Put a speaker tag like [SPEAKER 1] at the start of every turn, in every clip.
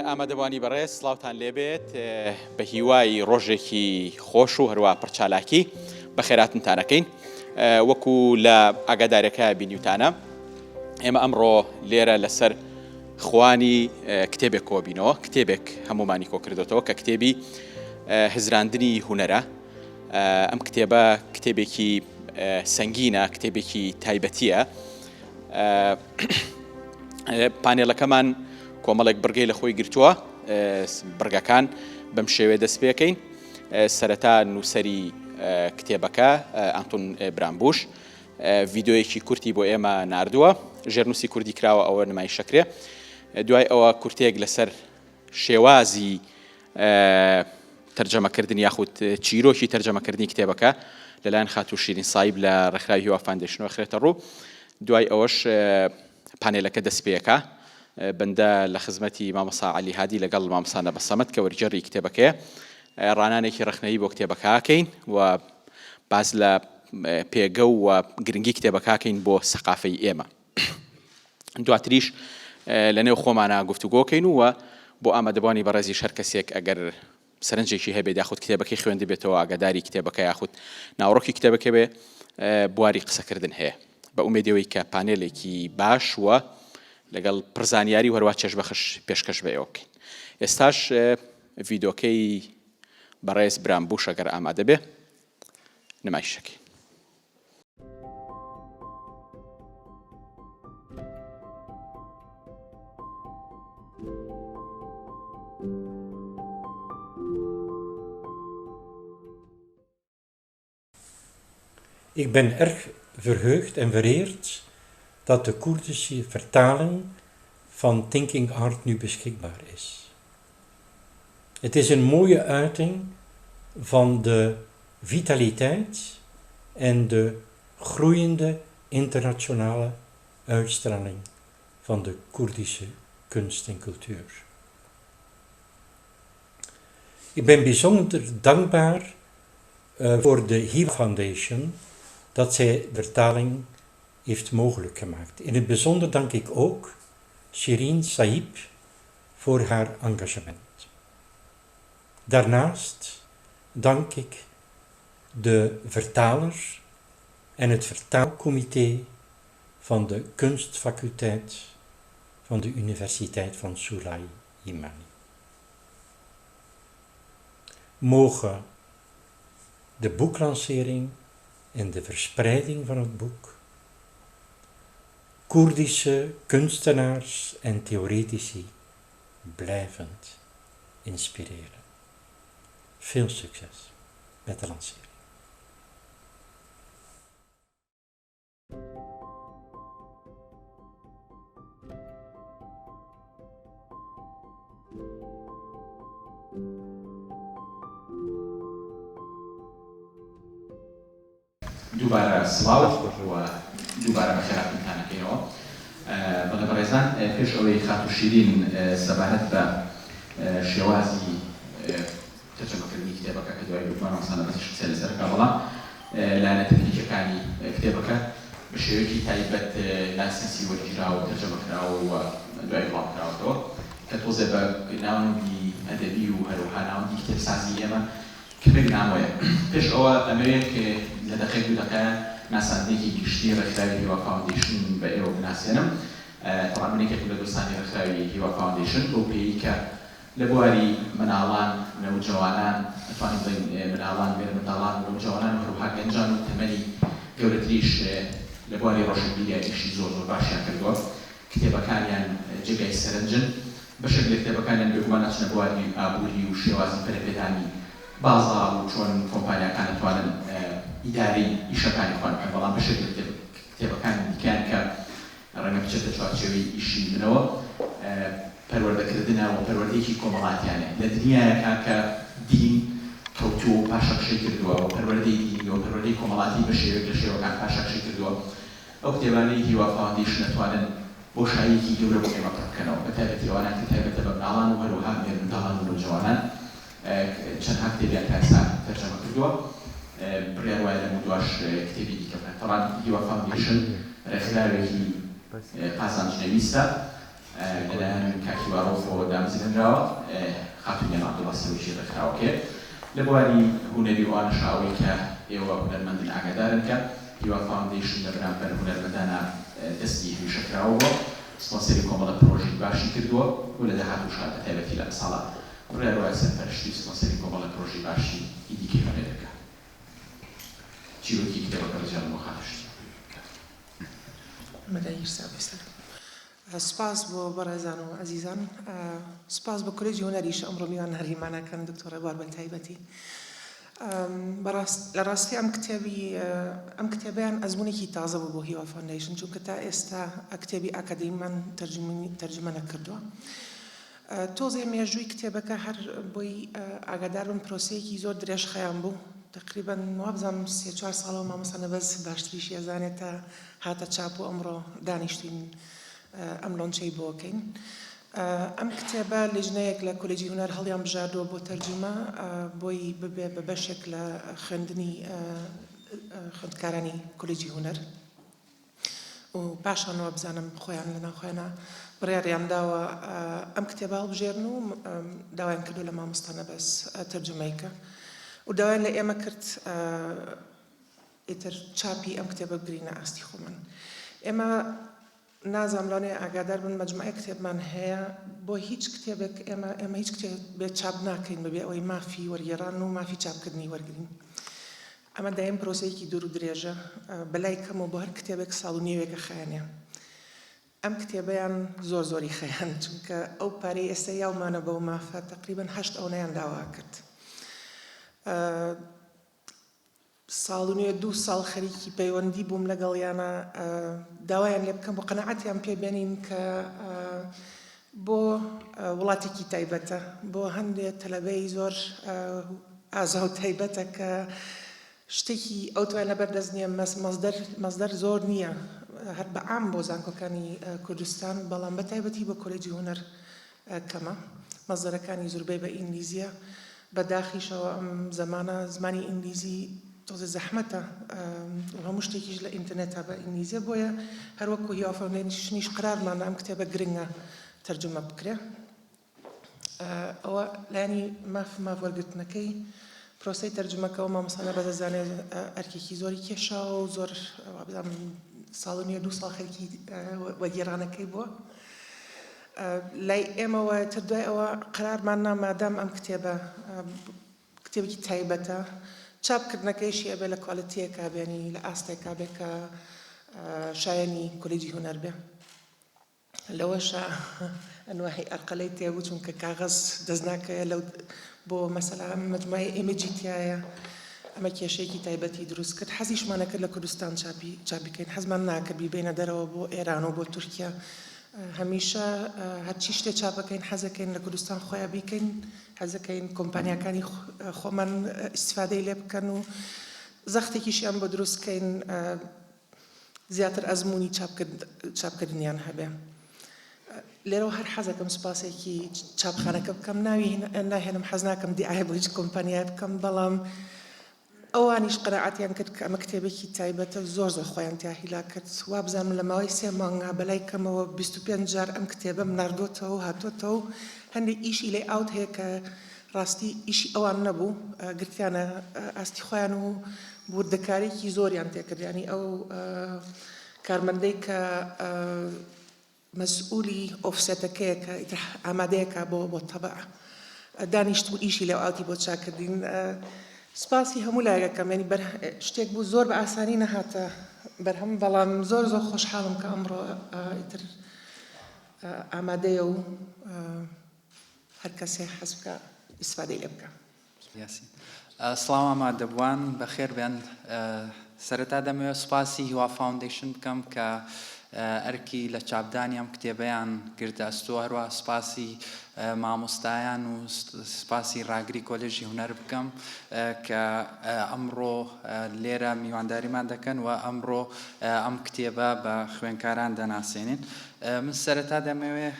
[SPEAKER 1] ئامادەبوانی بەڕێز سڵاوتان لێبێت بە هیوای ڕۆژێکی خۆش و هەروە پڕچالاکی بە خێراتنتانەکەین وەکو لە ئاگادارەکە بینیوتانە ئێمە ئەمڕۆ لێرە لەسەر خوانی کتێبێک کۆبینەوە کتێبێک هەمومانی کۆکردێتەوە کە کتێبی هزراندنی هونەرە ئەم کتێبە کتێبێکی سەنگینە کتێبێکی تایبەتیە پانێڵەکەمان کۆمەڵێک بڕگەی لە خۆی گرتووە بڕگەکان بەم شێوێ دەست پێکەین سەرەتا نووسەری کتێبەکە ئانتۆن برامبوش ڤیدۆیەکی کورتی بۆ ئێمە ناردووە ژێرنووسی کوردی کراوە ئەوە نمای شەکرێ دوای ئەوە کورتێک لەسەر شێوازی تەرجەمەکردنی یاخود چیرۆکی تەرجەمەکردنی کتێبەکە لەلایەن خاتوو شیرین سایب لە ڕێکخراوی هیوا فاندێشنەوە خرێتە ڕوو دوای ئەوەش پانێلەکە دەست پێەکە بەندە لە خزمەتی مامۆستا عەلی هادی لەگەڵ مامۆستا نەبەسەمەد کە وەرگێڕی کتێبەکەیە ڕانانێکی ڕخنەیی بۆ کتێبەکەکەین و باز لە پێگە و گرنگی کتێبەکەکەین بۆ سەقافەی ئێمە دواتریش لە نێو خۆمانە گفتوگۆکەین و بۆ ئامادەبوانی بەڕێزی هەر کەسێک ئەگەر سەرنجێکی هەبێت یاخود کتێبەکەی خوێندە بێتەوە ئاگاداری کتێبەکە یاخود ناوڕۆکی کتێبەکە بێ بواری قسەکردن هەیە بە ئومێدەوەی کە پانێلێکی باش وە لەگەڵ پرزانیاری هەروە چێژبەخش پێشکەش بە ئێوە بکەین ئێستاش ڤیدۆکەی بەڕێز برامبوش ئەگەر ئامادە بێ نمایشەکەی
[SPEAKER 2] Ik ben erg verheugd en vereerd dat de Koerdische vertaling van Thinking Art nu beschikbaar is. Het is een mooie uiting van de vitaliteit en de groeiende internationale uitstraling van de Koerdische kunst en cultuur. Ik ben bijzonder dankbaar voor de Hiva Foundation dat zij de vertaling heeft mogelijk gemaakt. In het bijzonder dank ik ook Shirin Saib voor haar engagement. Daarnaast dank ik de vertaler en het vertaalcomité van de kunstfaculteit van de Universiteit van Surai Imani. Mogen de boeklancering en de verspreiding van het boek Koerdische kunstenaars en theoretici blijvend inspireren. Veel succes met de lancering.
[SPEAKER 1] دووبارە سڵاو و دووبارە بەخێراتنتانەکەینەوە بەڵێ بەڕێزان پێش ئەوەی خاتوو شیرین سەبارەت بە شێوازی تەرجەمەکردنی کتێبەکە کە دوای گوتمان مامۆستا بەسی قسە لەسەرکە بەڵام لایەنە تەکنیکەکانی کتێبەکە بە شێوەیەکی تایبەت لاسنسی وەرگیراوە و تەرجەمەکراوە و دوای بڵاوکراوەتەوە کە تۆزێ بە ناوەندی ئەدەبی و هەروەها ناوەندی کتێبسازی ئێمە کتێبێک نامۆیە پێش ئەوە ئەمەوێت کە لە دەقەی دوو دەقە ناساندنێکی گشتی ڕێکخراوی هیوا فاوندیشن بە ئێوە بناسێنم تەڵام منێکێک لە دۆستانی ڕێکخراوی هیوا فاوندیشن بۆ پێی کە لە بواری مناڵان نەوجەوانان ئەتوانین بڵێین مناڵان بێنە منداڵان و نەوجەوانان و هەروەها گەنجان و تەمەنی گەورەتریش لە بواری ڕۆشنبیریە ئیشی زۆر زۆر باشیان کردووە کتێبەکانیان جێگای سەرنجن بەشێک لە کتێبەکانیان بێگومان ئەچنە بواری ئابووری و شێوازی پەرەپێدانی بازا و چۆن کۆمپانیاکان دەتوانن ئیداری ئیشەکانی خۆیان بکەن بەڵام بەشێک لە کتێبەکانی دیکەیان کە ڕەنگە بچێتە چوارچێوەی ئیشی منەوە پەروەردەکردنە و پەروەردەیەکی کۆمەڵاتیانێ لە دنیایەکە کە دین کەوتووە و پاشەکشەی کردووە و پەروەردەی دینی و پەروەردەی کۆمەڵاتی بە شێوەیەک لە شێوەکان پاشەکشەی کردووە ئەو کتێبانەی هیوا فاوندیشن دەتوانن بۆشاییەکی گەورە بۆ ئێمە پڕبکەنەوە بە تایبەتی ئەوانان کە تایبەتە بە مناڵان و هەروەها منداڵان و نەوجەوانان چەند کتێبیان تاسا تەرجەمە کردووە بڕیار وایە لەمە دواش کتێبی دیکە بکەن تەڵام هیوا فاوندیشن ڕێکخراوێکی قازانجنەویستە لەلایەن کاکی واڕۆفەوە دامزرێنراوە خاتونیان عەبدوڵڵا سەویشی ڕێکخراوەکێ لە بواری هونەری و ئانەشاوی کە ئێوە هونەرمەندن ئاگادارن کە هیوا فاوندیشن لە بەرامبەر هونەرمەندانە دەستی هێشەکراوەوە سپۆنسەری کۆمەڵە پرۆژی باشی کردووە و لە داهاتووشا بە تایبەتی لە ئەمساڵە ڕێڕەوای سەرپەرشتی سپۆنسەری کۆمەڵە پرۆژی باشی ئیدیکی هەنێرەکە چیرۆکی کتێبەکە ڕجال بۆ خاتوشتی
[SPEAKER 3] سپاس بۆ بەڕێزان و عەزیزان سپاس بۆ کۆلێجی هونەریش ئەمڕۆ میوان هەرهیمانەکەن دکتۆر ڕێبوار بە تایبەتی لە ڕاستی ئەم کتێبەیان ئەزمونێکی تازە بوو بۆ هیوا فاوندیشن چونکە تا ئێستا کتێبی ئاکادمیمان تەرجمە نەکردووە تۆزێ مێژووی کتێبەکە هەر بۆی ئاگادار بن پرۆسەیەکی زۆر درێژ خەیان بوو تقریبا وابزانم 3-4 ساڵەوە مامۆستا نەبەز باشتریشی ئەزانێت تا هاتە چاپ و ئەمڕۆ دانیشتوین ئەم لۆنچەی بۆکەین ئەم کتێبە لیژنەیەک لە کۆلێجی هونەر هەڵیان بژاردووە بۆ تەرجمە بۆی ببێ بە بەشێک لە خوێندنی خوێندکارانی کۆلێجی هونەر و پاشانەوە بزانم خۆیان لەناو خۆیانە بڕیاریان داوە ئەم کتێبە هەڵبژێرن و داوایان کردو لە مامۆستا نەبەز تەرجمەیکە و داوایان لە ئێمە کرد ئیتر چاپی ئەم کتێبە بگرینە ئاستی خۆمان ئێمە نازام لەوانەیە ئاگادار بن مەجموعەی کتێبمان هەیە بۆ هیچ کتێبێک ئێمە هیچ کتێبێک چاپ ناکەین بەبێ ئەوەی مافی وەرگێڕان و مافی چاپکردنی وەرگرین ئەمە دایم پرۆسەیەکی دوور و درێژە بەلای کەم و بۆ هەر کتێبێک ساڵ و نیوێکە خەیانێ ئەم کتێبەیان زۆری خەیان چونکە ئەو پارەی ئێستا یاومانە بەو مافە تقریبا 8 ئەوەیان داوا کرد ساڵ و نیوە 2 ساڵ خەریکی پەیوەندی بووم لەگەڵیانە داوایان لێ بکەم بۆ قەنەعەتیان پێبێنین کە بۆ وڵاتێکی تایبەتە بۆ هەندێک تەلەبەی زۆر ئازا و تایبەتە کە شتێکی ئەو توانە بەردەست نییە مەزدەر زۆر نییە هەر بە عام بۆ زانکۆکانی کوردستان بەڵام بە تایبەتی بۆ کۆلێجی هونەر کەمە مەزدەرەکانی زۆربەی بە ئینگلیزیە بەداخیشەوە ئەم زەمانە زمانی ئینگلیزی تۆزە زەحمەتە هەموو شتێکیش لە ئینتەرنێتە بە ئینگلیزیە بۆیە هەروەکو هیوا فاوندیشنیش قرارمان ئەم کتێبە گرنگە تەرجمە بکرێ ئەوە لایانی ماف وەرگرتنەکەی پرۆسەی تەرجمەکەەوە مامۆستا بەدەزانێت ئەرکێکی زۆری کێشاوە و زۆر ساڵ و نیوە 2 ساڵ خەریکی وەرگێڕانەکەی بووە لای ئێمەوە تر دوای ئەوە قرارمان نامادام ئەم کتێبێکی تایبەتە چاپکردنەکەیشی ئەبێ لە کواڵیتیەکە بێنی لە ئاستێکا بێ کە شایەنی کۆلێجی هونەر بێ لەوەشە ئەنواعی ئەرقەلەی تێبوو چونکە کاغەز دەست ناکەوێت لەو بۆ مەسەلا مەجموعەی ئیمێجی تایە ئەمە کێشەیەکی تایبەتی دروست کرد حەزیشمان نەکرد لە کوردستان چاپیکەین حەزمان ناکرد بیبینە دەرەوە بۆ ئێران و بۆ تورکیا هەمیشە هەرچی شتێ چاپەکەین حەزەکەین لە کوردستان خۆیان بیکەین حەزەکەین کۆمپانیاکانی خۆمان ئیستیفادەی لێ بکەن و زەختێکیشیان بۆ دروستکەین زیاتر ئەزمموی چاپکردنیان هەبێ لێرەوە هەر حەزەکەم سوپاسێکی چاپخانەکە بکەم ناهێنم حەز ناکەم دیئایە بۆ هیچ کۆمپانیای بکەم بەڵام ئەوانیش قەنەعەتیان کرد کە ئەمە کتێبێکی تایبەتە زۆر خۆیان تیاهیلا کرد وا بزانم لە ماوەی 3 مانگا بەلای کەمەوە 25 جار ئەم کتێبەم ناردۆتەوە و هاتۆتەوە و هەندێک ئیشی لێ ئاوت هەیە کە ڕاستی ئیشی ئەوان نەبوو گرتیانە ئاستی خۆیان و بوردەکارێکی زۆریان تێکرد ینی ئەو کارمەندەی کە مەسئولی ئۆفسێتەکەیە کە ئامادەیەکە بۆ تەبع دانیشت و ئیشی لێو ئاوتی بۆ چاکردین سپاسی هەموو لایەکەم ینی شتێک بوو زۆر بە ئاسانی نەهاتە بەرهەم بەڵام زۆر خۆشحاڵم کە ئەمڕۆ ئیتر ئامادەیە و هەر کەسێ حەز بکە ئیسفادەی لێ بکە
[SPEAKER 4] سڵاو ئامادەبووان بەخێر بێن سەرەتا دەمەوێت سپاسی هیوا فاوندیشن بکەم کە ئەرکی لە چاپدانی ئەم کتێبەیان گردەستووە هەروە سپاسی مامۆستایان و سپاسی ڕاگری کۆلێژی هونەر بکەم کە ئەمڕۆ لێرە میوانداریمان دەکەن و ئەمڕۆ ئەم کتێبە بە خوێندکاران دەناسێنین من سەرەتا دەمەوێت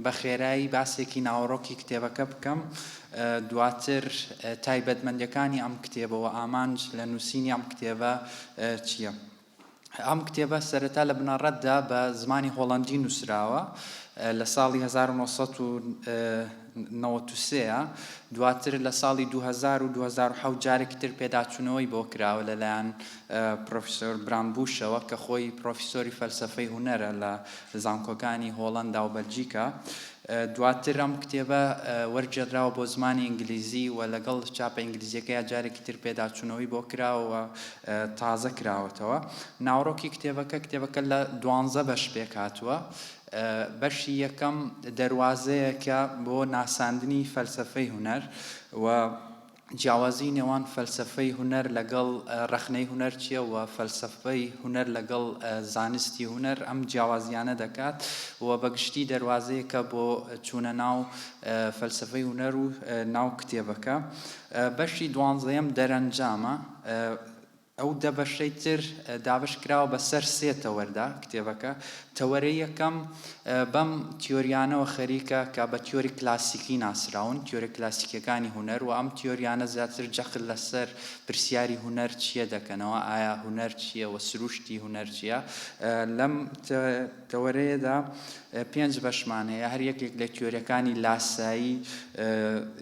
[SPEAKER 4] بە خێرایی باسێکی ناوەڕۆکی کتێبەکە بکەم دواتر تایبەتمەندیەکانی ئەم کتێبەوە ئامانج لە نووسینی ئەم کتێبە چییە؟ ئەم کتێبە سەرەتا لە بنەڕەتدا بە زمانی هۆڵەندی نووسراوە لە ساڵی 1993 دواتر لە ساڵی 2000 و 2007 جارێکی تر پێداچوونەوەی بۆ کراوە لەلایەن پرۆفیسۆر برامبوشەوە کە خۆی پرۆفیسۆری فەلسەفەی هونەرە لە زانکۆکانی هۆڵەندا و بەلجیکا. دواتر ئەم کتێبە وەرجێدراوە بۆ زمانی ئینگلیزی و لەگەڵ چاپە ئینگلیزیەکەی جارێکی تر پێداچوونەوەی بۆ کراوە تازە کراوەتەوە. ناوڕۆکی کتێبەکە لە 12 بەش پێک هاتووە. بەشی یەکەم دەواازەیەکە بۆ ناساندنی فەلسەفەی هونەر و جیاوازی نێوان فەلسەفەی هونەر لەگەڵ ڕەخنەی هونەر چییە و فەلسەفەی هونەر لەگەڵ زانستی هونەر ئەم جیاوازیانە دەکات و بەگشتی دەواازەیەکە بۆ چوونە ناو فەلسەفەی هونەر و ناو کتێبەکە. بەشی 12ەم دەرەنجامە. ئەو دەبەشەی تر دابش کراوە بەسەر 3 تەوەردا کتێبەکە. تەوەرەی یەکەم بەم تیۆریانەوە خەریکە کە بە تیۆری کلاسیکی ناسراون، تیۆری کلاسیکەکانی هونەر و ئەم تیۆریانە زیاتر جەخت لەسەر پرسیاری هونەر چییە دەکەنەوە، ئایا هونەر چییە و سروشتی هونەر چییە. لەم تەوەرەیەدا 5 بەشمان هەیە، هەر یەکێک لە تیۆریەکانی لاسایی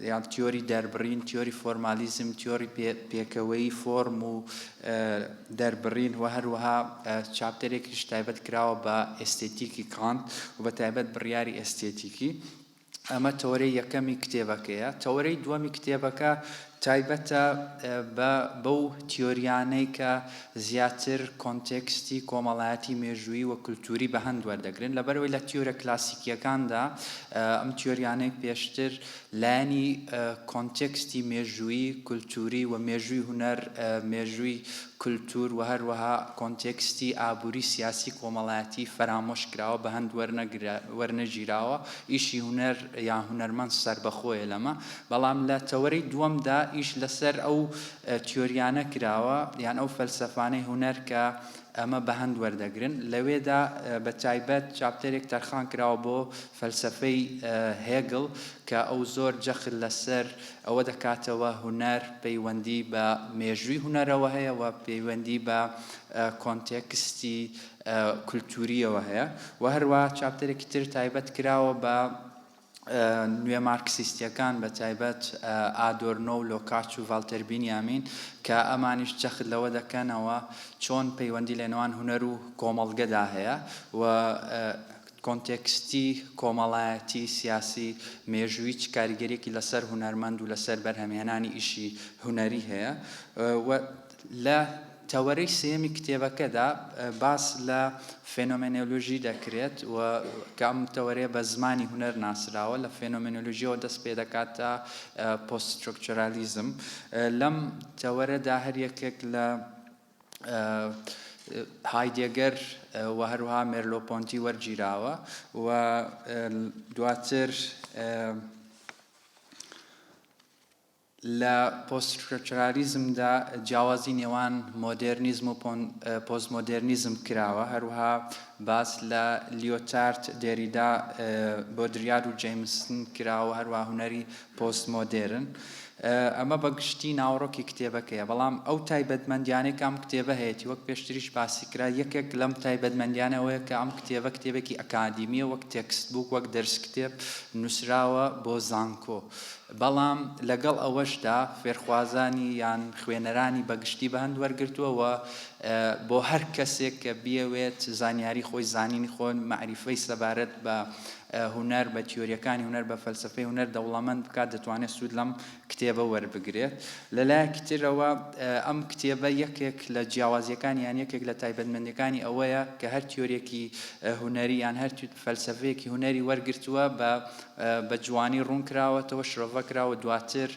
[SPEAKER 4] یان تیۆری دەربڕین، تیۆری فۆرمالیزم، تیۆری پێکەوەی فۆرم و دەربڕین و هەروەها چاپتەرێکیش تایبەت کراوە بە ئێستێتیکی کانت و بە تایبەت بڕیاری ئێستێتیکی. ئەمە تەوەرەی یەکەمی کتێبەکەیە. تەوەرەی دووەمی کتێبەکە تایبەتە بەو تیۆریانەی کە زیاتر کۆنتێکستی کۆمەڵایەتی مێژووی و کولتوری بە هەند وەردەگرن. لەبەرەوەی لە تیۆرە کلاسیکیەکاندا ئەم تیۆریانەی پێشتر لایەنی کۆنتێکستی مێژووی کولتوری و مێژووی هونەر، مێژووی کولتور و هەروەها کۆنتێکستی ئابووری سیاسی کۆمەڵایەتی فەرامۆش کراوە، بە هەند وەرنەگیراوە. ئیشی هونەر یان هونەرمەند سەربەخۆیە لەمە. بەڵام لە تەوەرەی دووەمدا ئیش لەسەر ئەو تیۆریانە کراوە یان ئەو فەلسەفانەی هونەر کە ئەمە بە هەند وەردەگرن. لەوێدا بە تایبەت چاپتەرێک تەرخان کراوە بۆ فەلسەفەی هێگڵ کە ئەو زۆر جەخت لەسەر ئەوە دەکاتەوە هونەر پەیوەندی بە مێژووی هونەرەوە هەیە و پەیوەندی بە کۆنتێکستی کولتوریەوە هەیە. و هەروە چاپتەرێکی تر تایبەت کراوە بە نوێ مارکسیستیەکان بە تایبەت ئادۆرنۆ و لۆکاچ و ڤالتەر بینیامین کە ئەمانیش جەخت لەوە دەکەنەوە چۆن پەیوەندی لە نێوان هونەر و کۆمەڵگەدا هەیە و کۆنتێکستی کۆمەڵایەتی سیاسی مێژووی چ کاریگەریەکی لەسەر هونەرمەند و لەسەر بەرهەمهێنانی ئیشی هونەری هەیە. لە تەوەرەی سێمی کتێبەکەدا باس لە فێنۆمێنۆلۆژی دەکرێت و کە ئەم تەوەرەیە بە زمانی هونەر ناسراوە. لە فێنۆمێنۆلۆژیەوە دەست پێ دەکات تا پۆست-سترۆکچۆرالیزم. لەم تەوەرەدا هەر یەکێک لە هایدێگر و هەروەها مێرلۆ-پۆنتی وەرگیراوە و دواتر لە پۆست-سترۆکچۆرالیزمدا جیاوازی نێوان مۆدێرنیزم و پۆستمۆدێرنیزم کراوە. هەروەها باس لە لیۆتارد، دێریدا، بۆدریار و جەیمسن کراوە، هەروەها هونەری پۆستمۆدێرن. ئەمە بەگشتی ناوڕۆکی کتێبەکەیە. بەڵام ئەو تایبەتمەندیانەی کە ئەم کتێبە هەیەی وەک پێشتریش باسی کرا، یەکێک لەم تایبەتمەندیانەوەیە کە ئەم کتێبە کتێبێکی ئەکادیمیە، وەک تێکست بووک، وەک دەرس کتێب نووسراوە بۆ زانکۆ. بەڵام لەگەڵ ئەوەشدا فێرخوازانی یان خوێنەرانی بەگشتی بە هەند وەرگرتووە بۆ هەر کەسێک کە بیەوێت زانیاری خۆی، زانینی خۆی، مەعریفەی سەبارەت بە هونەر، بە تیۆریەکانی هونەر، بە فەلسەفەی هونەر دەوڵەمەند بکات، دەتوانێت سوود لەم کتێبە وەربگرێت. لەلایەکی ترەوە ئەم کتێبە یەکێک لە جیاوازیەکانی یان یەکێک لە تایبەتمەندیەکانی ئەوەیە کە هەر تیۆریەکی هونەری یان هەر فەلسەفەیەکی هونەری وەرگرتووە بە جوانی ڕوون کراوەتەوە، شرۆڤە کراوە، دواتر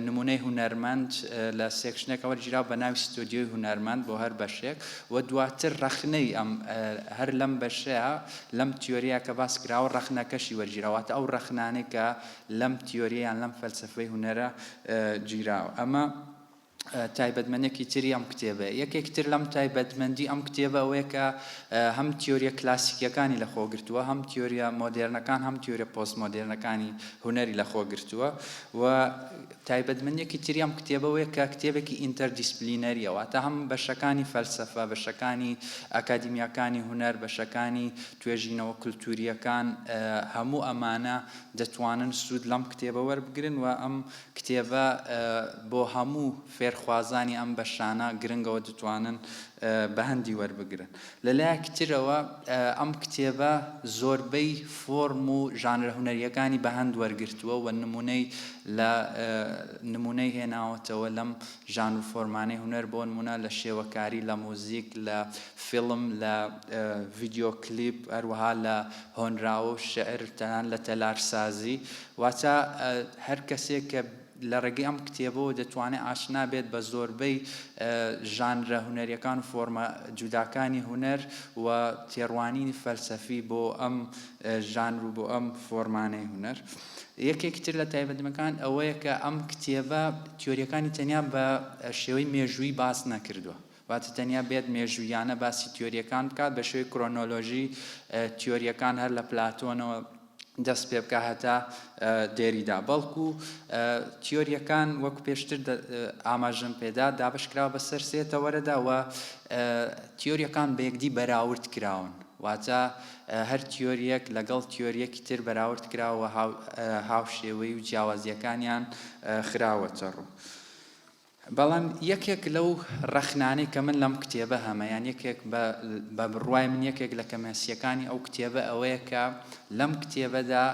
[SPEAKER 4] نمونەی هونەرمەند لە سێکشنێکە وەرگیراوە بە ناوی ستۆدیۆی هونەرمەند بۆ هەر بەشێک و دواتر ڕەخنەی ئەم هەر لەم بەشەیە لەم تیۆریە کە باس کراوە ڕەخنەکەشی وەرگیراوەتە ئەو ڕەخنانەی کە لەم تیۆریە یان لەم فەلسەفەی هونەرە گیراوە. ئەمە تایبەتمەندێکی تری ئەم کتێبە یەکێکتر لەم تایبەتمەندی ئەم کتێبە ئەوەیە کە هەم تیۆریە کلاسیکیەکانی لەخۆ گرتووە هەم تیۆریە مۆدێرنەکان هەم تیۆریە پۆست مۆدێرنەکانی هونەری لەخۆ گرتووە و تایبەتمەندێکی تری ئەم کتێبەوەیە کە کتێبێکی ئینتەردیسپلینەریەوە تا هەم بەشەکانی فەلسەفە بەشەکانی ئەکادیمیاکانی هونەر بەشەکانی توێژینەوە کولتوریەکان هەموو ئەمانە دەتوانن سوود لەم کتێبە وەربگرن و ئەم کتێبە بۆ هەموو فێرخوازانی ئەم بەشانە گرنگەوە دەتوانن بە هەندی وەربگرن لەلایەکترەوە ئەم کتێبە زۆربەی فۆرم و ژانرە هونەریەکانی بە هەند وەرگرتووە و نمونەی هێناوەتەوە لەم ژانر و فۆرمانەی هونەر بۆ نمونە لە شێوەکاری لە مۆزیک لە فیلم لە ڤیدیۆ کلیپ هەروەها لە هۆنراوە و شعر تەنان لە تەلارسازی واتە هەر کەسێک کە لە ڕێگەی ئەم کتێبەوە دەتوانێت ئاشنا بێت بە زۆربەی ژانرە هونەریەکان و فۆرمە جوداکانی هونەر و تێڕوانینی فەلسەفی بۆ ئەم ژانر و بۆ ئەم فۆرمانەی هونەر یەکێکتر لە تایبەتمەکان ئەوەیە کە ئەم کتێبە تیۆریەکانی تەنیا بە شێوەی مێژووی باس نەکردووە واتە تەنیا بێت مێژوویانە باسی تیۆریەکان بکات بە شێوەی کرۆنۆلۆژی تیۆریەکان هەر لە پلاتۆنەوە دەست پێ بکە هەتا دێریدا بەڵکو تیۆریەکان وەکو پێشتر ئاماژەم پێدا دابشکراوە بەسەر سێتە وەرەدا و تیۆریەکان بە یەکدی بەراورد کراون واتە هەر تیۆریەک لەگەڵ تیۆریەکی تر بەراورد کراوە هاوشێوەی و جیاوازیەکانیان خراوەتە ڕوو بەڵام یەکێک لەو ڕەخنانەی کە من لەم کتێبە هەمەیان یەکێک بە بڕوای من یەکێک لە کەمەسیەکانی ئەو کتێبە ئەوەیە کە لەم کتێبەدا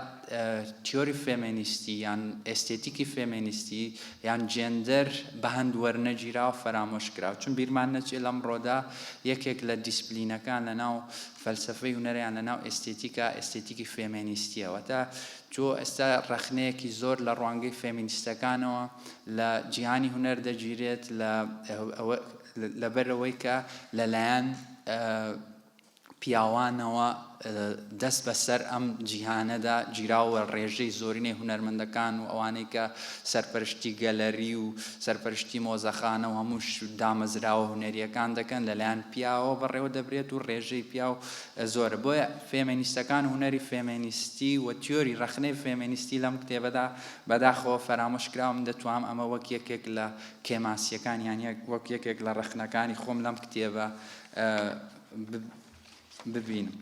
[SPEAKER 4] تیۆری فێمینیستی یان ئێستێتیکی فێمینیستی یان جێندەر بە هەند وەرنەگیراوە فەرامۆش کراوە چون بیرمان نەچێت لەم ڕۆدا یەکێک لە دیسپلینەکان لەناو فەلسەفەی هونەریان لەناو ئێستێتیکی فێمینیستیەوە تا تۆ ئێستا ڕەخنەیەکی زۆر لە ڕوانگەی فێمینیستەکانەوە لە جیهانی هونەر دەگیرێت لەبەرەوەی کە لەلایەن پیاوانەوە دەست بەسەر ئەم جیهانەدا گیراوە ڕێژەی زۆرینەی هونەرمەندەکان و ئەوانەی کە سەرپەرشتی گەلەری و سەرپەرشتی مۆزەخانە و هەموو دامەزراوە هونەریەکان دەکەن لەلایەن پیاوە بەڕێوە دەبرێت و ڕێژەی پیاو زۆرە بۆیە فێمینیستەکان هونەری فێمینیستی و تیۆری ڕەخنەی فێمینیستی لەم کتێبەدا بەداخەوە فەرامۆش کراوم دەتوانم ئەمە وەک یەکێک لە کێماسیەکان یان وەک یەکێک لە ڕەخنەکانی خۆم لەم کتێبە ببینم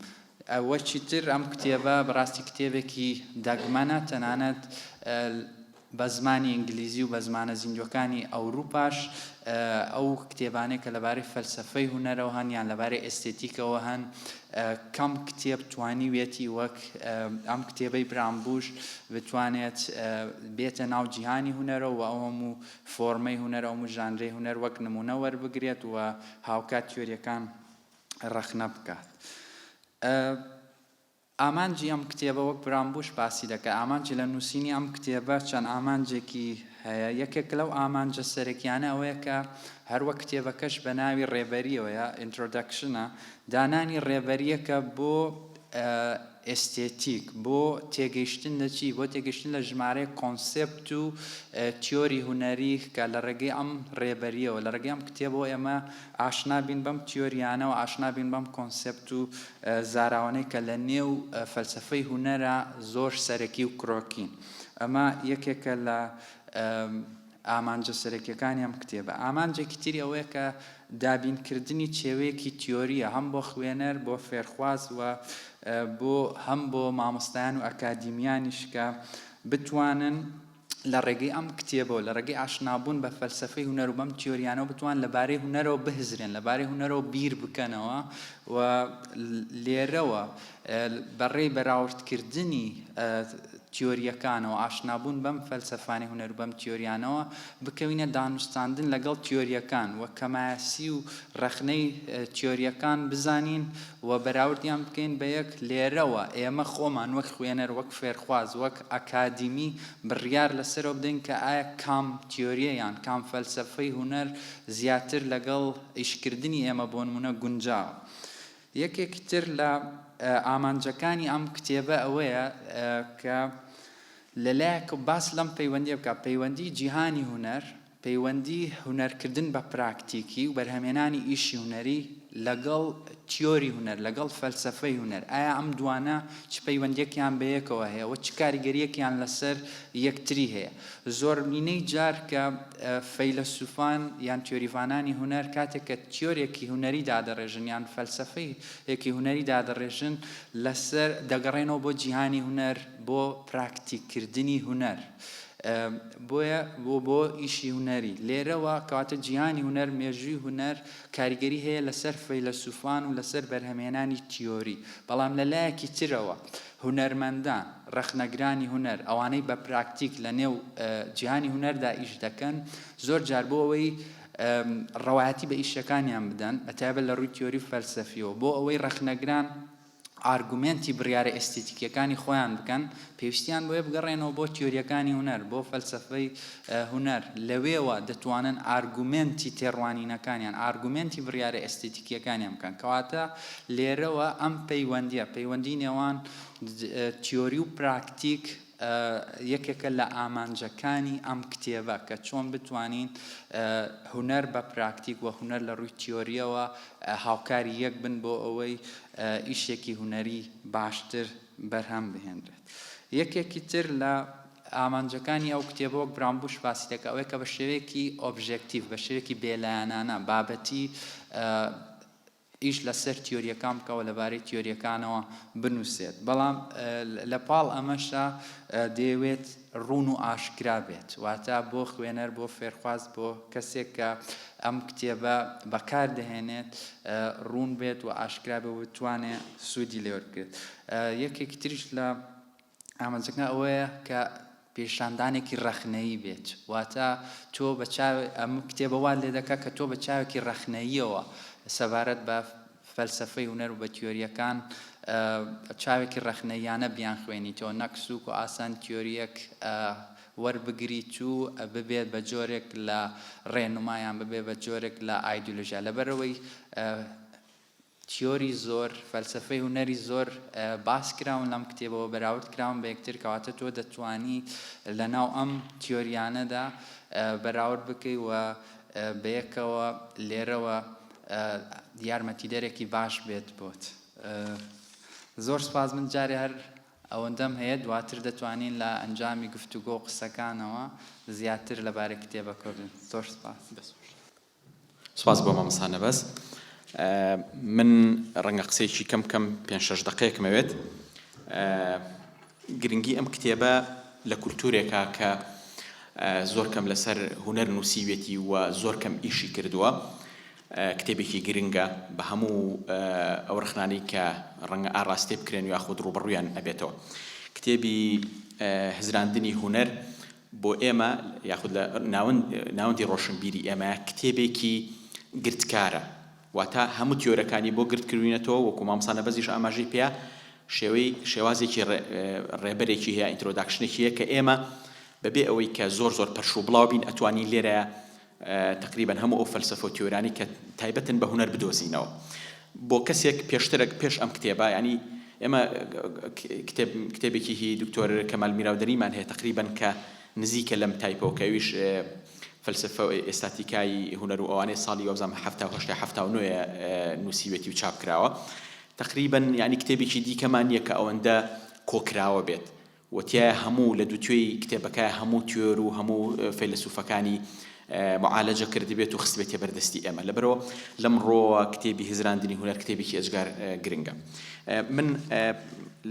[SPEAKER 4] ئەوەی تر ئەم کتێبە بەڕاستی کتێبێکی دەگمەنە تەنانەت بە زمانی ئینگلیزی و بە زمانە زیندوەکانی ئەوروپاش ئەو کتێبانەی کە لەبارەی فەلسەفەی هونەرەوە هەن یان لەبارەی ئێستێتیکەوە هەن کەم کتێب توانی وێتی وەک ئەم کتێبەی برامبوش بتوانێت بێتە ناو جیهانی هونەرەوە و ئەو هەموو فۆرمەی هونەرە و ژانرەی هونەر وەک نمونە وەربگرێت و هاوکات تیۆریەکان ڕەخنە بکات ئامانجی ئەم کتێبە وەک برامبوش باسی دەکە ئامانجی لە نووسینی ئەم کتێبە چەند ئامانجێکی هەیە یەکێک لەو ئامانجە سەرەکیانە ئەوەیە کە هەروە کتێبەکەش بە ناوی ڕێبەریەوەیە ئینترۆدەکشنە دانانی ڕێبەریەکە بۆ ئێستێتیک بۆ تێگەیشتن لە چی بۆ تێگەیشتن لە ژمارەی کۆنسێپت و تیۆری هونەری کە لە ڕێگەی ئەم ڕێبەریەوە لە ڕێگەی ئەم کتێبەوە ئێمە ئاشنا بین بەم تیۆریانەوە ئاشنا بین بەم کۆنسێپت و زاراوانەی کە لە نێو فەلسەفەی هونەرە زۆر سەرەکی و کرۆکین ئەمە یەکێکە لە ئامانجە سەرەکیەکانی ئەم کتێبە ئامانجێکی تری ئەوەیە کە دابینکردنی چێوەیەکی تیۆریە هەم بۆ خوێنەر بۆ فێرخواز و هەم بۆ مامۆستایان و ئەکادیمیانیش کە بتوانن لە ڕێگەی ئەم کتێبەوە لە ڕێگەی ئاشنابوون بە فەلسەفەی هونەر و بەم تیۆریانەوە بتوان لەبارەی هونەرەوە بهزرێن لەبارەی هونەرەوە بیر بکەنەوە و لێرەوە بەڕێی بەراوردکردنی تیۆریەکانەوە ئاشنابوون بەم فەلسەفانی هونەر و بەم تیۆریانەوە بکەوینە دانوستاندن لەگەڵ تیۆریەکان و کەمایەسی و ڕەخنەی تیۆریەکان بزانین و بەراوردیان بکەین بە یەک لێرەوە ئێمە خۆمان وەک خوێنەر وەک فێرخواز وەک ئەکادیمی بڕیار لەسەرەوە بدەین کە ئایا کام تیۆریە یان کام فەلسەفەی هونەر زیاتر لەگەڵ ئیشکردنی ئێمە بۆ نمونە گونجاوە یەکێکی تر لە ئامانجەکانی ئەم کتێبە ئەوەیە کە لەلایەک باس لەم پەیوەندی بکە پەیوەندی جیهانی هونەر پەیوەندی هونەرکردن بە پراکتیکی و بەرهەمێنانی ئیشی هونەری لەگەڵ تیۆری هونەر لەگەڵ فەلسەفەی هونەر ئایا ئەم دوانە چ پەیوەندیەکیان بەیەکەوە هەیە و چ کاریگەریەکیان لەسەر یەکتری هەیە زۆربینەی جار کە فەیلسوفان یان تیۆریڤانانی هونەر کاتێک کە تیۆرێکی هونەری دادەڕێژن یان فەلسەفەیەکی هونەری دادەڕێژن لەسەر دەگەڕێنەوە بۆ جیهانی هونەر بۆ پراکتیککردنی هونەر بۆیە بۆ ئیشی هونەری لێرەوە کەواتە جیهانی هونەر مێژووی هونەر کاریگەری هەیە لەسەر فەیلسوفان و لەسەر بەرهەمێنانی تیۆری بەڵام لە لایەکی ترەوە هونەرمەندان ڕەخنەگرانی هونەر ئەوانەی بە پراکتیک لە نێو جیهانی هونەردا ئیش دەکەن زۆر جار بۆ ئەوەی ڕەوایەتی بە ئیشەکانیان بدەن بەتایبەت لە ڕووی تیۆری فەلسەفیەوە بۆ ئەوەی ڕەخنەگران ئارگومنتی بڕیارە ئێستێتیکیەکانی خۆیان بکەن پێویستیان بۆیە بگەڕێنەوە بۆ تیۆریەکانی هونەر بۆ فەلسەفەی هونەر لەوێوە دەتوانن ئارگومنتی تێڕوانینەکانیان ئارگومنتی بڕیارە ئێستێتیکیەکانیان بکەن کەواتە لێرەوە ئەم پەیوەندی نێوان تیۆری و پراکتیک یەکێکە لە ئامانجەکانی ئەم کتێبە کە چۆن بتوانین هونەر بە پراکتیک و هونەر لە ڕووی تیۆریەوە هاوکاری یەک بن بۆ ئەوەی ئیشێکی هونەری باشتر بەرهەم بهێنرێت یەکێکی تر لە ئامانجەکانی ئەو کتێبە وەک برامبوش باسی دەکات ئەوەیە کە بە شێوەیەکی ئۆبژێکتیڤ بە شێوەیەکی بێلایەنانە بابەتی ئیش لەسەر تیۆریەکان بکەوە لەبارەی تیۆریەکانەوە بنووسێت بەڵام لە پاڵ ئەمەشە دەیەوێت ڕوون و ئاشکرا بێت واتە بۆ خوێنەر بۆ فێرخواز بۆ کەسێک کە ئەم کتێبە بەکار دەهێنێت ڕوون بێت و ئاشکرا بێت و بتوانێت سوودی لێ وەرگێت یەکێکی تریش لە ئامانجەکان ئەوەیە کە پێشاندانێکی ڕەخنەیی بێت واتە تۆ بە ئەم کتێبە وا لێ دەکات کە تۆ بە چاوێکی ڕەخنەییەوە سەبارەت بە فەلسەفەی هونەر و بە تیۆریەکان چاوێکی ڕەخنەیانە بیان خوێنیتەوە نەک سووک و ئاسان تیۆریەک وەربگریت و ببێت بە جۆرێک لە ڕێنمایان ببێت بە جۆرێک لە ئایدۆلۆژیا لەبەرەوەی تیۆری زۆر فەلسەفەی هونەری زۆر باس کراون لەم کتێبەوە بەراورد کراون بە یەکتر کەواتە تۆ دەتوانی لەناو ئەم تیۆریانەدا بەراورد بکەی و بەیەکەوە لێرەوە یارمەتیدەرێکی باش بێت بۆت زۆر سپاس من جارێ هەر ئەوەندەم هەیە دواتر دەتوانین لە ئەنجامی گفتوگۆ و قسەکانەوە زیاتر لەبارەی کتێبەکە بن زۆر
[SPEAKER 1] سپاس بۆ مامۆستا بەس من ڕەنگە قسەیەکی کەم 5-6 دقەیەکمەوێت گرنگی ئەم کتێبە لە کولتورێکە کە زۆر کەم لەسەر هونەر نووسیوێتی و زۆر کەم ئیشی کردووە کتێبێکی گرنگە بە هەموو ئەو ڕخنانەی کە ڕەنگە ئاڕاستێ بکرێن و یاخود ڕوبەڕوویان ئەبێتەوە کتێبی هزراندنی هونەر بۆ ئێمە یاخود لە ناوەندی ڕۆشنبیری ئێمە کتێبێکی گرتکارە واتە هەموو تیۆرەکانی بۆ گرتکردوینەتەوە وەکو مامۆستا بەزیش ئاماژەی پێیە شێوازێکی ڕێبەرێکی هەیە ئینترۆداکشنێکی هەیە کە ئێمە بەبێ ئەوەی کە زۆر پەرشوو بڵاو بین ئەتوانین لێرە تقریبا هەموو ئەو فەلسەفە و تیۆرانی کە تایبەتن بە هونەر بدۆزینەوە بۆ کەسێک پێش ئەم کتێبە ینی ئێمە کتێبێکی هی دکتۆر کەمال میراودەریمان هەیە تقریبا کە نزیکە لەم تایپەوە کەویش فەلسەفە ئێستاتیکای هونەر و ئەوانەی ساڵی 1979 نووسیوێتی و چاپ کراوە تقریبا ینی کتێبێکی دیکەمان نییە کە ئەوەندە کۆکراوە بێت وتیایە هەموو لە دووتوێی کتێبەکە هەموو تیۆر و هەموو فەیلسوفەکانی معالەجە کرد بێت و خستبێتە بەردەستی ئێمە لەبەرەوە لەمڕۆ کتێبی هزراندنی هونەر کتێبێکی ئەجگار گرنگە من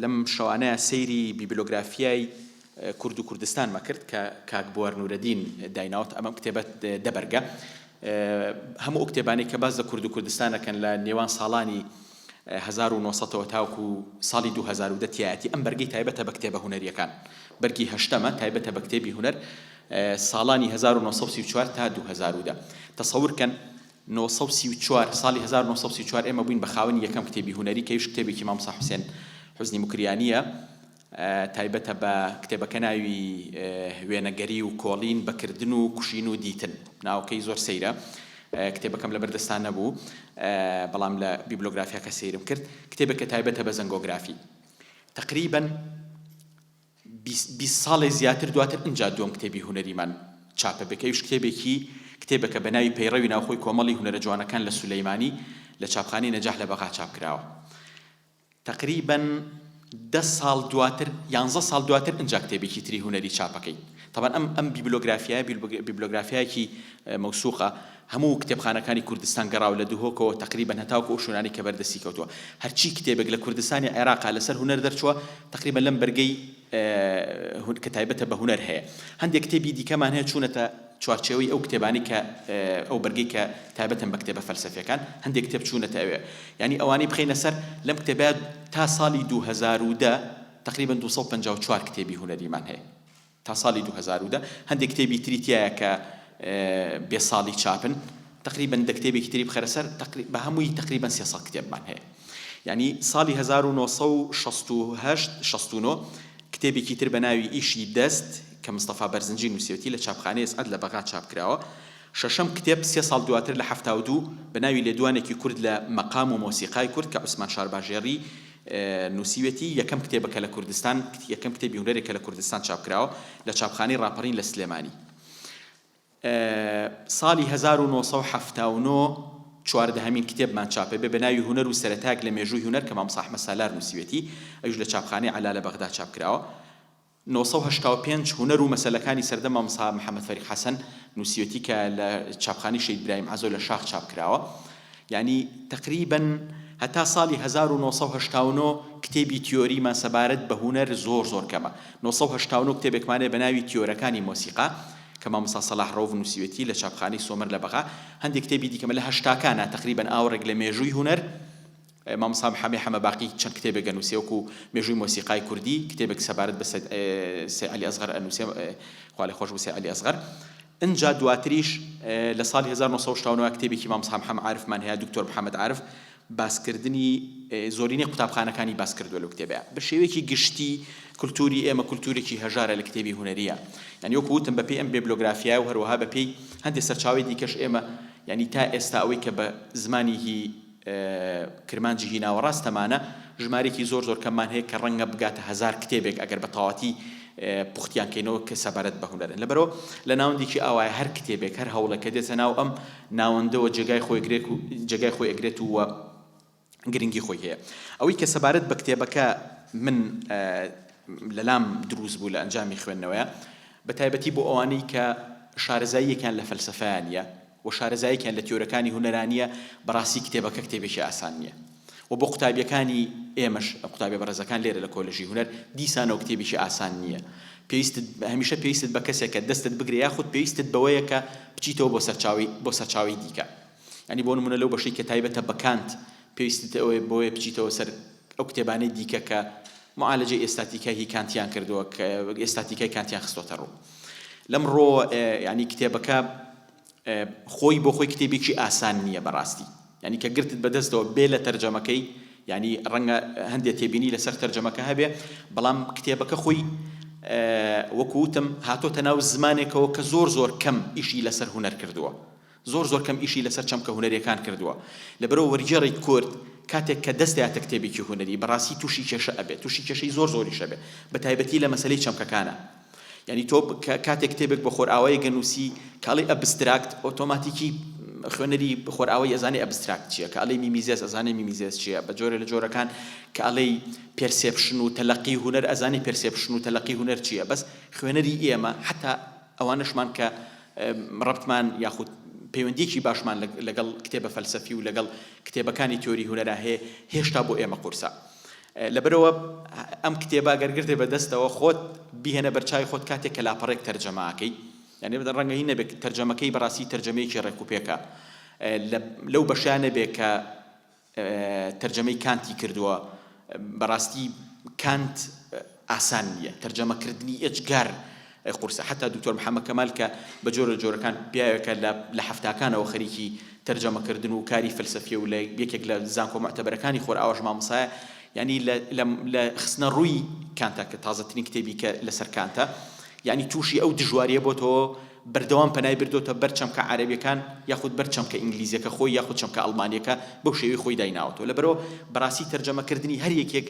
[SPEAKER 1] لەم شەوانەیە سەیری بیبلۆگرافیای کورد و کوردستانمە کرد کە کاک بوار نورەدین دایناوت ئەمەم کتێبەت دەبەرگە هەموو ئەو کتێبانەی کە باز لە کورد و کوردستانەکەن لە نێوان ساڵانی 1970 تاوکو ساڵی 2010 تایەتی ئەم بەرگەی تایبەتە بە کتێبە هونەریەکان بەرگی هەشتەمە تایبەتە بە کتێبی هونەر ساڵانی 1934 تا 2010 تەسەورکەن 1934 ساڵی 1934 ئێمە بووین بە خاوەنی یەکەم کتێبی هونەری کە هیچ کتێبێکی مامۆستا حوسێن حوزنی مکریانیە تایبەتە بە کتێبەکە ناوی وێنەگەری و کۆڵین بەکردن و کوشین و دیتن ناوکەی زۆر سەیرە کتێبەکەم لە بەردەستان نەبوو بەڵام لە بیبلۆگرافیاکە سەیرم کرد کتێبەکە تایبەتە بە زەنگۆگرافی تقریبا 20 ساڵی زیاتر دواتر ئەنجا دووەم کتێبی هونەریمان
[SPEAKER 5] چاپە بکەویش کتێبێکە بە ناوی پەیڕەوی ناوخۆی کۆمەڵی هونەرە جوانەکان لە سولەیمانی لە چاپخانەی نەجاح لە بەغا چاپکراوە. تقریباً 10 ساڵ دواتر 11 ساڵ دواتر ئەنجا کتێبێکی تری هونەری چاپەکەی. طبعا ئەم بیبلۆگرافیایەکی مەوسوقە هەموو کتێبخانەکانی کوردستان گەڕاو لە دووهۆکەوە تقریباً هەتاوکە ئەو شوێنانی کە بەردەستی کەوتووە. هەرچی کتێبێک لە کوردستانی عێراقا لەسەر هونەر دەرچووە تقریباً لەم بەرگەی کە تایبەتە بە هونەر هەیە. هەندێک کتێبی دیکەمان هەیە چوونەتە چوارچێوەی ئەو کتێبانی کە ئەو بەرگەی کە تایبەتن بە کتێبە فەلسەفیەکان هەندێک کتێب چوونەتە ئەوێ. یعنی ئەوانەی بخەینە سەر لەم کتێبە تا ساڵی 2010 تقریباً 254 کتێبی هونەریمان هەیە تا ساڵی 2010. هەندێک کتێبی تری تایە کە بێ ساڵی چاپن تقریباً دە کتێبێکی تری بخەرە سەر بە هەمووی تقریباً 300 کتێبمان هەیە. یعنی ساڵی 1969 کتێبێکی تر بە ناوی ئیشی دەست کە مستەفا بەرزنجی نووسێتی لە چاپخانەی ئەسعەد لە بەغا چاپکراوە. شەشەم کتێب 3 ساڵ دواتر لە 72 بە ناوی لێدوانێکی کورد لە مەقام و مۆسیقای کورد کە عوسمان شارباژێڕی نووسیوێتی یەکەم کتێبەکە لە کوردستان یەکەم کتێبی هونەرێکە لە کوردستان چاپکراوە لە چاپخانەی ڕاپەڕین لە سلێمانی. ساڵی 1979 چواردەهەمین کتێبمان چاپێ بە ناوی هونەر و سەرەتاک لە مێژووی هونەر کە مام ساحمە سالار نووسیوێتی ئەوش لە چاپخانەی عەلا لە بەغدا چاپکراوە. 1985 هونەر و مەسەلەکانی سەردەم مام ساحب محەممەد فەریق حەسەن نووسیوێتی کە لە چاپخانەی شەید برایم عەزۆ لە شاخ چاپکراوە. یعنی تقریباً هەتا ساڵی 1989 کتێبی تیۆریمان سەبارەت بە هونەر زۆر کەمە. 1989 کتێبێکمانێ بە ناوی تیۆرەکانی مۆسیقا کە مامۆستا سەلاح ڕەوف نووسیوێتی لە چاپخانەی سۆمەر لە بەغا. هەندێک کتێبی دیکەمە لە 80کانە تقریباً ئاوڕێک لە مێژووی هونەر مامۆستا محەممەد حەمەباقی چەند کتێبێک نووسێ وەکو مێژووی مۆسیقای کوردی کتێبێک سەبارەت بە سەید عەلی ئەزغەر ئەنووسێ خوا لێ خۆش بێ سەید عەلی ئەزغەر. ئەنجا دواتریش لە ساڵی 1970 کتێبێکی مامۆستا محەممەد عارفمان هەیە دکتۆر محەممەد عارف باسکردنی زۆرینەی قوتابخانەکانی باس کردووە لەو کتێبەیە. بە شێوەیەکی گشتی کولتوری ئێمە کولتورێکی هەژارە لە کتێبی هونەریە. یعنی وەکو وتم بەپێی ئەم بیبلۆگرافیایە و هەروەها بەپێی هەندێک سەرچاوەی دیکەش ئێمە یعنی تا ئێستا ئەوەی کە بە زمانی هی کرمانجی هی ناوەڕاستەمانە ژمارێکی زۆر کەممان هەیە کە ڕەنگە بگاتە 1000 کتێبێک ئەگەر بە تەواتی پوختیان کەینەوە کە سەبارەت بە هونەرن. لەبەرەوە لە ناوەندێکی ئاوایە هەر کتێبێک هەر هەوڵەکە دێتە ناو ئەم ناوەندەوە جێگای خۆی ئەگرێت و گرنگی خۆی هەیە. ئەوەی کە سەبارەت بە کتێبەکە من لەلام دروست بوو لە ئەنجامی خوێندنەوەیە بە تایبەتی بۆ ئەوانەی کە شارەزاییەکان لە فەلسەفەیانە و شارەزاییەکان لە تیۆرەکانی هونەرانیە بەڕاستی کتێبەکە کتێبێکی ئاسان نییە. و بۆ قوتابیەکانی ئێمەش قوتابی بەڕێزەکان لێرە لە کۆلێژی هونەر دیسانەوە کتێبێکی ئاسان نییە. هەمیشە پێویستت بە کەسێکە دەستت بگرێ یاخود پێویستت بەوەیە کە بچیتەوە بۆ سەرچاوی دیکە. ینی بۆ نمونە لەو بەشەی کە تایبەتە بە کانت پێویستت ئەوەیە بۆیە بچیتەوە سەر ئەو کتێبانەی دیکە کە معالەجەی ئێستاتیکای کانتیان کردووە کە ئێستاتیکای کانتیان خستۆتە ڕوو. لەمڕۆ ینی کتێبەکە خۆی بۆ خۆی کتێبێکی ئاسان نییە بەڕاستی. ینی کە گرتت بەدەستەوە بێ لە تەرجەمەکەی ینی ڕەنگە هەندێک تێبینی لەسەر تەرجەمەکە هەبێ بەڵام کتێبەکە خۆی وەکو وتم هاتۆتە ناو زمانێکەوە کە زۆر کەم ئیشی لەسەر هونەر کردووە. زۆر کەم ئیشی لەسەر چەمکە هونەریەکان کردووە. لەبەرەوە وەرگێڕی کورد کاتێک کە دەستیاتە کتێبێکی هونەری بەڕاستی تووشی کێشە ئەبێت تووشی کێشەی زۆریش ئەبێت بە تایبەتی لە مەسەلەی چەمکەکانە. یعنی تۆ کاتێک کتێبێک بە خۆرئاوایی گەنووسی کاڵی ئەبستراکت ئۆتۆماتیکی خوێنەری خۆرئاوایی ئەزانێ ئەبستراکت چییە کە ئەڵێ میمیزێس ئەزانێ میمیزێس چییە بە جۆرە لە جۆرەکان کە ئەڵێ پێرسێپشن و تەلەقی هونەر ئەزانێ پێرسێپشن و تەلەقی هونەر چییە. بەس خوێنەری ئێمە حتا ئەوانشمان کە ڕەبتمان یاخود پەیوەندیکی باشمان لەگەڵ کتێبە فەلسەفی و لەگەڵ کتێبەکانی تیۆری هونەرا هەیە هێشتا بۆ ئێمە قورسە. لەبەرەوە ئەم کتێبە گەرگرتێ بەدەستەوە خۆت بیهێنە بەرچاوی خۆت کاتێک کە لاپەڕێک تەرجەماکەی یعنی ڕەنگە هی نەبێت تەرجەمەکەی بەڕاستی تەرجەمەیەکی ڕێکوپێکە لەو بەشیانە بێ کە تەرجەمەی کانتی کردووە بەڕاستی کانت ئاسان نییە تەرجەمەکردنی ئەجگار قورسە. حتا دکتۆر محەممەد کەمال کە بە جۆرەکان پیاوێکە لە هەفتاکانەوە خەریکی تەرجەمەکردن و کاری فەلسەفی و لە یەکێک لە زانکۆ معتەبەرەکانی خۆرئاوەش مامۆسایە یعنی لە خستنە ڕووی کانتە کە تازەترین کتێبی کە لەسەر کانتە یعنی تووشی ئەو دژواریە بۆ تۆ بەردەوام پەنای بردۆتە بەر چەمکە عەرەبیەکان یاخود بەر چەمکە ئینگلیزیەکە خۆی یاخود چەمکە ئەڵمانیەکە بەو شێوەی خۆی دایناوەتەوە. لەبەرەوە بەڕاستی تەرجەمەکردنی هەر یەکێک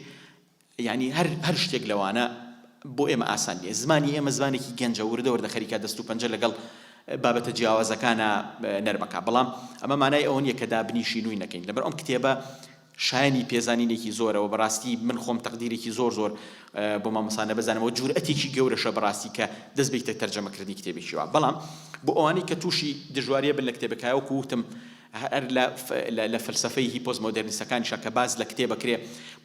[SPEAKER 5] یعنی هەر شتێک لەوانە بۆ ئێمە ئاسان نیە زمانی ئێمە زمانێکی گەنجە وردە وردە خەریکە دەست و پەنجە لەگەڵ بابەتە جیاوازەکانە نەرمەکە بەڵام ئەمە مانای ئەوە نیە کە دابنیشینووی نەکەین لەبەر ئەم کتێبە شایانی پێزانینێکی زۆرەوە بەڕاستی من خۆم تەقدیرێکی زۆر بۆ مامۆسانە بزانمەوە جورئەتێکی گەورەشە بەڕاستی کە دەست بێتە تەرجەمەکردنی کتێبێکی وە بەڵام بۆ ئەوانەی کە تووشی دژواریە بن لە کتێبەکایەوە وتم هەر لە فەلسەفەی هی پۆست مۆدێرنیستەکانیشە کە باز لە کتێبەکرێ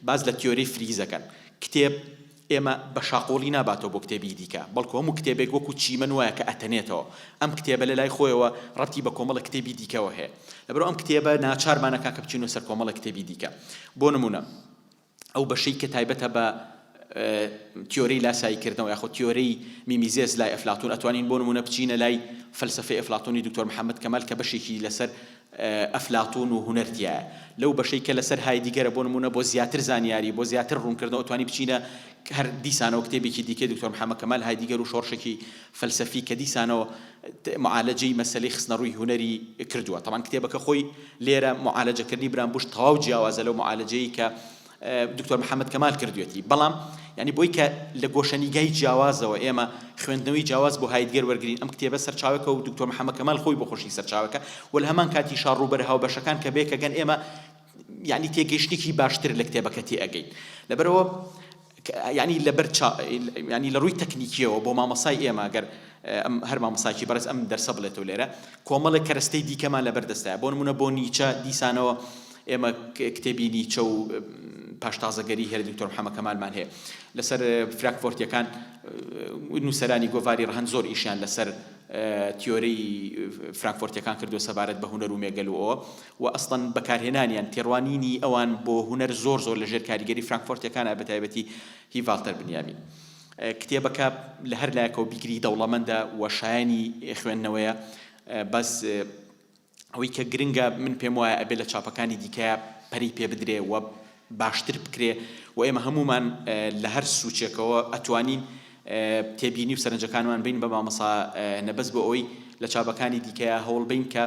[SPEAKER 5] باز لە تیۆری فریزەکەن کتێب ئێمە بە شاقۆڵی ناباتەوە بۆ کتێبی دیکە بەڵکو هەموو کتێبێک وەکو چیمەن وایە کە ئەتەنێتەوە ئەم کتێبە لە لای خۆیەوە ڕەتی بە کۆمەڵە کتێبی دیکەوە هەیە لەبەرەوە ئەم کتێبە ناچارمانەکە کە بچینەوە سەر کۆمەڵە کتێبی دیکە بۆ نمونە ئەو بەشەی کە تایبەتە بە تیۆرەی لاساییکردنەوە یاخۆ تیۆرەی میمیزێس لای ئەفلاتون ئەتوانین بۆ نمونە بچینە لای فەلسەفەی ئەفلاتونی دکتۆر محەممەد کەمال کە بەشێکی لەسەر ئەفلاتون و هونەرتیایە لەو بەشەی کە لەسەر هایدیگەرە بۆ نمونە بۆ زیاتر زانیاری بۆ زیاتر ڕوونکردنەوە ئەتوانی بچینە هەر دیسانەوە کتێبێکی دیکە دکتۆر محەممەد کەمال هایدیگەر و شۆڕشێکی فەلسەفی کە دیسانەوە معالەجەی مەسەلەی خستنەڕووی هونەری کردووە تەمان کتێبەکە خۆی لێرە معالەجەکردنی برانبوش تەواو جیاوازە لەو معالەجەی کە دکتۆر محەممەد کەمال کردوێتی بەڵام ینی بۆی کە لە گۆشەنیگای جیاوازەوە ئێمە خوێندنەوەی جیاواز بۆ هایدگەر وەرگین ئەم کتێبە سەرچاوەکە و دکتۆر محەممەد کەمال خۆی بۆ خۆشی سەرچاوەکە و لە هەمان کاتی شاڕوبەر هاوبەشەکان کە بێ کەگەن ئێمە یعنی تێگەیشتێکی باشتر لە کتێبەکە تێئەگەین لەبەرەوە ینی لەبەر ینی لە ڕووی تەکنیکیەوە بۆ مامەسای ئێمە گەر هەر مامەساکی بەرز ئەم دەرسە بڵێتەوە لێرە کۆمەڵێک کەرەستەی دیکەمان لەبەردەستایە بۆ نمونە بۆ نیچە دیسانەوە ئێمە کتێبی نیچە و پاشتازەگەری هەر دکتۆر محەممەد کەمالمان هەیە لەسەر فراکفۆرتیەکان نووسەرانی گۆڤاری ڕەهەن زۆر ئیشیان لەسەر تیۆرەی فرانکفۆرتیەکان کردو سەبارەت بە هونەر و مێگەل و ئەوە و ئەسڵەن بەکارهێنانیان تێڕوانینی ئەوان بۆ هونەر زۆر لە ژێر کاریگەری فرانکفۆرتیەکانە بەتایبەتی هی ڤالتەر بنیامین کتێبەکە لە هەر لایەکەوە بیگری دەوڵەمەندە و شایانی خوێندنەوەیە بەس ئەوەی کە گرنگە من پێم وایە ئەبێ لە چاپەکانی دیکەیە پەری پێ بدرێ و باشتر بکرێ و ئێمە هەمومان لە هەر سوچێکەوە ئەتوانین تێبینی و سەرنجەکانمان بین بە مامەسا نەبەست بۆ ئەوەی لە چاپەکانی دیکەیە هەوڵ بین کە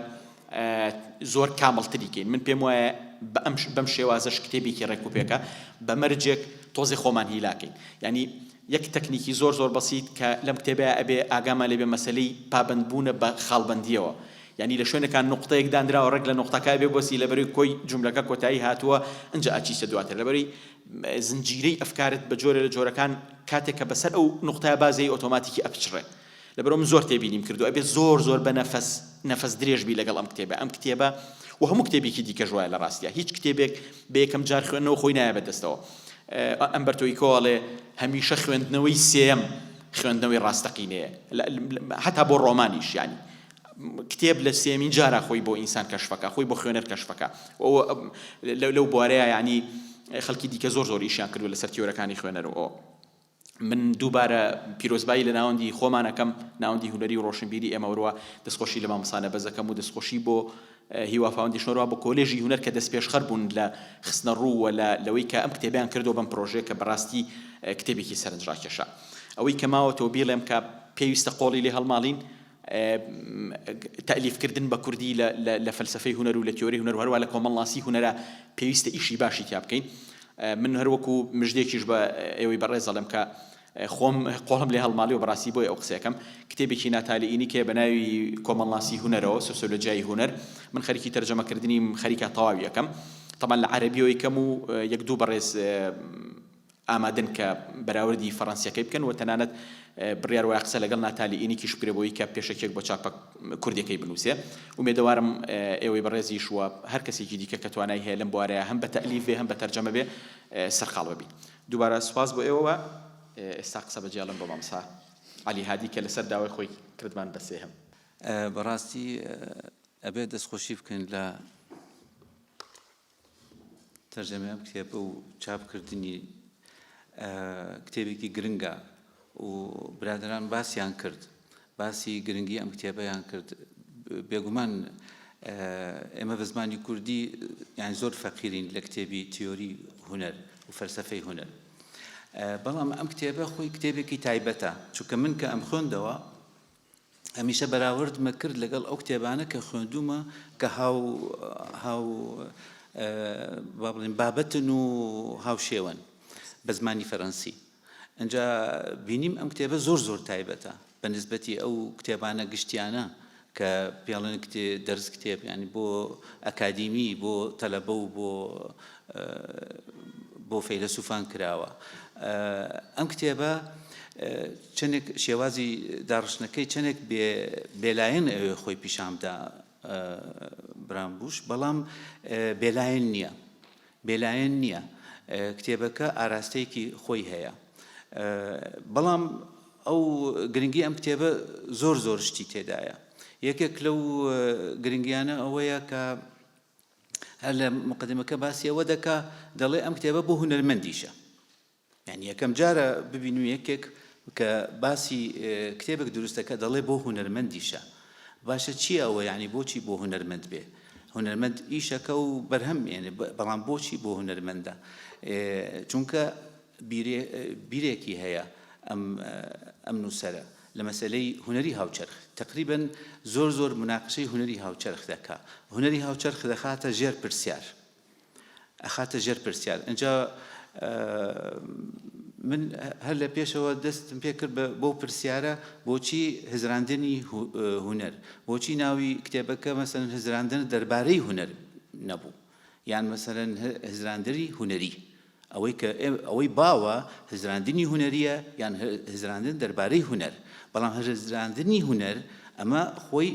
[SPEAKER 5] زۆر کامەڵتری کەین من پێم وایە بەم شێوازەش کتێبێکی ڕێکوپێکە بە مەرجێک تۆزی خۆمان هیلاکەین یعنی یەک تەکنیکی زۆر بەسیط کە لەم کتێبەیە ئەبێ ئاگامان لێبێ مەسەلەی پابەندبوونە بە خاڵبەندیەوە یعنی لە شوێنەکان نقطەیەک دانراوە ڕێک لە نقطەکە بێ بۆسی لەبەری کۆی جوملەکە کۆتایی هاتووە ئەنجا ئاچیسە دواتر لەبەری زنجیرەی ئەفکارت بە جۆرە لە جۆرەکان کاتێک کە بەسەر ئەو نقطەیە بازەی ئۆتۆماتیکی ئەپچڕێ لەبەرەوە من زۆر تێبینیم کردو ئەبێ زۆر بە نەفەس درێژبی لەگەڵ ئەم کتێبە و هەموو کتێبێکی دیکە ژوایە لە ڕاستیە هیچ کتێبێک بە یەکەم جار خوێندنەوە خۆی نایە بەدەستەوە ئەمبەرتۆ ئیکۆڵێ هەمیشە خوێندنەوەی سێم خوێندنەوەی ڕاستەقینەیە حتا بۆ ڕۆمانیش ینی کتێب لە سێمین جارە خۆی بۆ ئینسان کەشفەکە خۆی بۆ خوێنەر کەشفەکە لەو بوارەیە ینی خەڵکی دیکە زۆر ئیشیان کردو لەسەر تیۆرەکانی خوێنەرەوە من دووبارە پیرۆزبایی لە ناوەندی خۆمانەکەم ناوەندی هونەری و ڕۆشنبیری ئێمە وروە دەستخۆشی لە مامۆسانە بەزەکەم و دەستخۆشی بۆ هیوا فاوندیشنەوە بۆ کۆلێژی هونەر کە دەست پێشخەر بوون لە خستنە ڕوو و لەوەی کە ئەم کتێبیان کردو بەم پرۆژێ کە بەڕاستی کتێبێکی سەرنجڕاکێشە ئەوەی کە ماوەتەوە بیڵێم کە پێویستە قۆڵی لێ هەڵماڵین تەلیفکردن بە کوردی لە فەلسەفەی هونەر و لە تیۆری هونەر و هەروە لە کۆمەڵناسی هونەرە پێویستە ئیشی باشی تیا بکەین من هەروەکو مژدێکیش بە ئێوەی بەڕێز دەڵێم کە خۆم قۆڵم لێ هەڵماڵی و بەڕاستی بۆی ئەو قسەکەم کتێبێکی ناتالیئینی کە بە ناوی کۆمەڵناسی هونەرەوە سۆسیۆلۆجیای هونەر من خەریکی تەرجەمەکردنی خەریکە تەواوی یەکەم طبعا لە عەرەبیەوە یەکەم و یەک دوو بەڕێز ئامادەن کە بەراوردی فەڕەنسیەکەی بکەن و تەنانەت بڕیار وایە قسە لەگەڵ ناتالیئینیکیش بکرێ بۆی کە پێشەکێک بۆ چاپە کوردیەکەی بنووسێ ومێدەوارم ئێوەی بەڕێزیش وە هەر کەسێکی دیکە کە توانای هەیە لەم بوارەیە هەم بە تەلیف بێ هەم بە تەرجەمە بێ سەرخاڵ ببین دووبارە سوپاس بۆ ئێوەوە ئێستا قسە بەجێڵم بۆ مامۆستا عەلی هادی کە لەسەر داوای خۆی کردمان بەسێ هەم
[SPEAKER 6] بەڕاستی ئەبێ دەستخۆشی بکەین لە تەرجەمەیان کتێبە و چاپکردنی کتێبێکی گرنگە و برادران باسییان کرد باسی گرنگی ئەم کتێبەیان کرد بێگومان ئێمە بە زمانی کوردی یانی زۆر فەقیرین لە کتێبی تیۆری هونەر و فەلسەفەی هونەر بەڵام ئەم کتێبە خۆی کتێبێکی تایبەتە چونکە من کە ئەم خوێندەوە هەمیشە بەراوردمە کرد لەگەڵ ئەو کتێبانە کە خوێندومە کە هاو با بڵێن بابەتن و هاوشێوەن بە زمانی فەڕەنسی ئەنجا بینیم ئەم کتێبە زۆر تایبەتە بە نسبەتی ئەو کتێبانە گشتیانە کە پێڵێن دەرس کتێب ینی بۆ ئەکادیمی بۆ تەلەبە و بۆ فەیلسوفان کراوە ئەم کتێبە چەندێک شێوازی داڕشنەکەی چەندێک بێلایەن ئەوێ خۆی پیشامدا برامبوش بەڵام بێلایەن نییە کتێبەکە ئاراستەیەکی خۆی هەیە بەڵام ئەو گرنگی ئەم کتێبە زۆر شتی تێدایە یەکێک لەو گرنگیانە ئەوەیە کە هەر لە مقدمەکە باسی ئەوە دەکا دەڵێ ئەم کتێبە بۆ هونەرمەندیشە یعنی یەکەم جارە ببینیم یەکێک کە باسی کتێبێک دروستەکە دەڵێ بۆ هونەرمەندیشە باشە چی ئەوە یعنی بۆچی بۆ هونەرمەند بێ هونەرمەند ئیشەکە و بەرهەم ێنێ بەڵام بۆچی بۆ هونەرمەندە چونکە بیرێکی هەیە ئەم نووسەرە لە مەسەلەی هونەری هاوچەرخ تقریبا زۆر مناقشەی هونەری هاوچەرخ دەکا هونەری هاوچەرخ دەخاتە ژێر پرسیار ئەنجا من هەر لە پێشەوە دەستم پێ کرد بۆ پرسیارە بۆچی هزراندنی هونەر بۆچی ناوی کتێبەکە مەسەلەن هزراندن دەربارەی هونەر نەبوو یان مەسەلەن هزراندنی هونەری ئەوەی باوە هزراندنی هونەریە یان هزراندن دەربارەی هونەر بەڵام هزراندنی هونەر ئەمە خۆی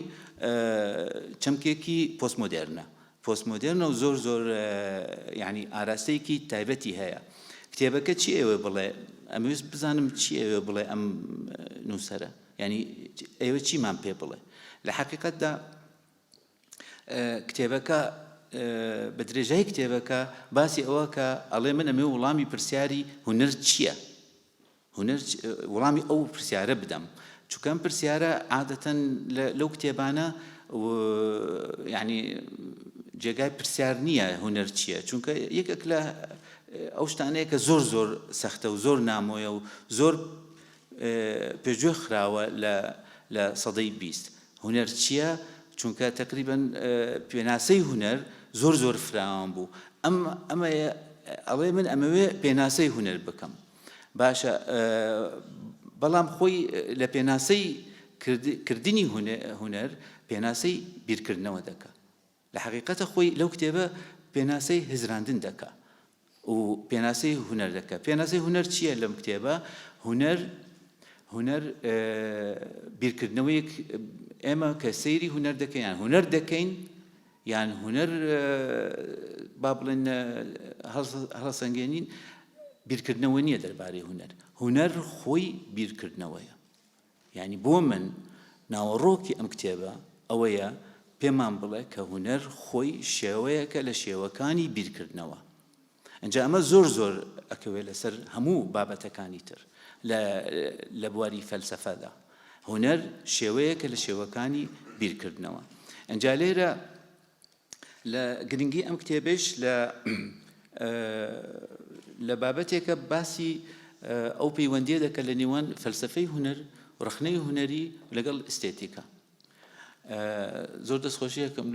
[SPEAKER 6] چەمکێکی پۆستمۆدێرنە و زۆر یعنی ئاراستەیەکی تایبەتی هەیە کتێبەکە چی ئێوە بڵێ ئەمەویست بزانم چی ئێوە بڵێ ئەم نووسەرە ینی ئێوە چیمان پێ بڵێ لە حەقیقەتدا کتێبەکە بە درێژایی کتێبەکە باسی ئەوە کە ئەڵێ من ئەمێ وەڵامی پرسیاری هونەر چییە وەڵامی ئەو پرسیارە بدەم چونکە ئەم پرسیارە عادەتەن لەو کتێبانە یعنی جێگای پرسیار نییە هونەر چییە چونکە یەکێک لە ئەو شتانەیە کە زۆر سەختە و زۆر نامۆیە و زۆر پێشگوێ خراوە لە سەدەی 20 هونەر چییە چونکە تقریبا پێناسەی هونەر زۆر فراوان بوو ئەمە ئەڵێ من ئەمەوێ پێناسەی هونەر بکەم باشە بەڵام خۆی لە پێناسەی کردنی هونەر پێناسەی بیرکردنەوە دەکا لە حەقیقەتە خۆی لەو کتێبە پێناسەی هزراندن دەکا و پێناسەی هونەر دەکا پێناسەی هونەر چییە لەم کتێبە هونەر بیرکردنەوەیەک ئێمە کە سەیری هونەر دەکەین یان هونەر دەکەین یان هونەر با بڵێن هەڵسەنگێنین بیرکردنەوە نییە دەربارەی هونەر خۆی بیرکردنەوەیە یعنی بۆ من ناوەڕۆکی ئەم کتێبە ئەوەیە پێمان بڵێ کە هونەر خۆی شێوەیەکە لە شێوەکانی بیرکردنەوە ئەنجا ئەمە زۆر ئەکەوێت لەسەر هەموو بابەتەکانی تر لە بواری فەلسەفەدا هونەر شێوەیەکە لە شێوەکانی بیرکردنەوە ئەنجا لێرە لە گرنگی ئەم کتێبش لە بابەتێکە باسی ئەو پەیوەندیە دەکە لە نێوان فەلسەفەی هونەر و ڕخنەی هونەری لەگەڵ ئستێتیکا زۆر دەستخۆشیەکەم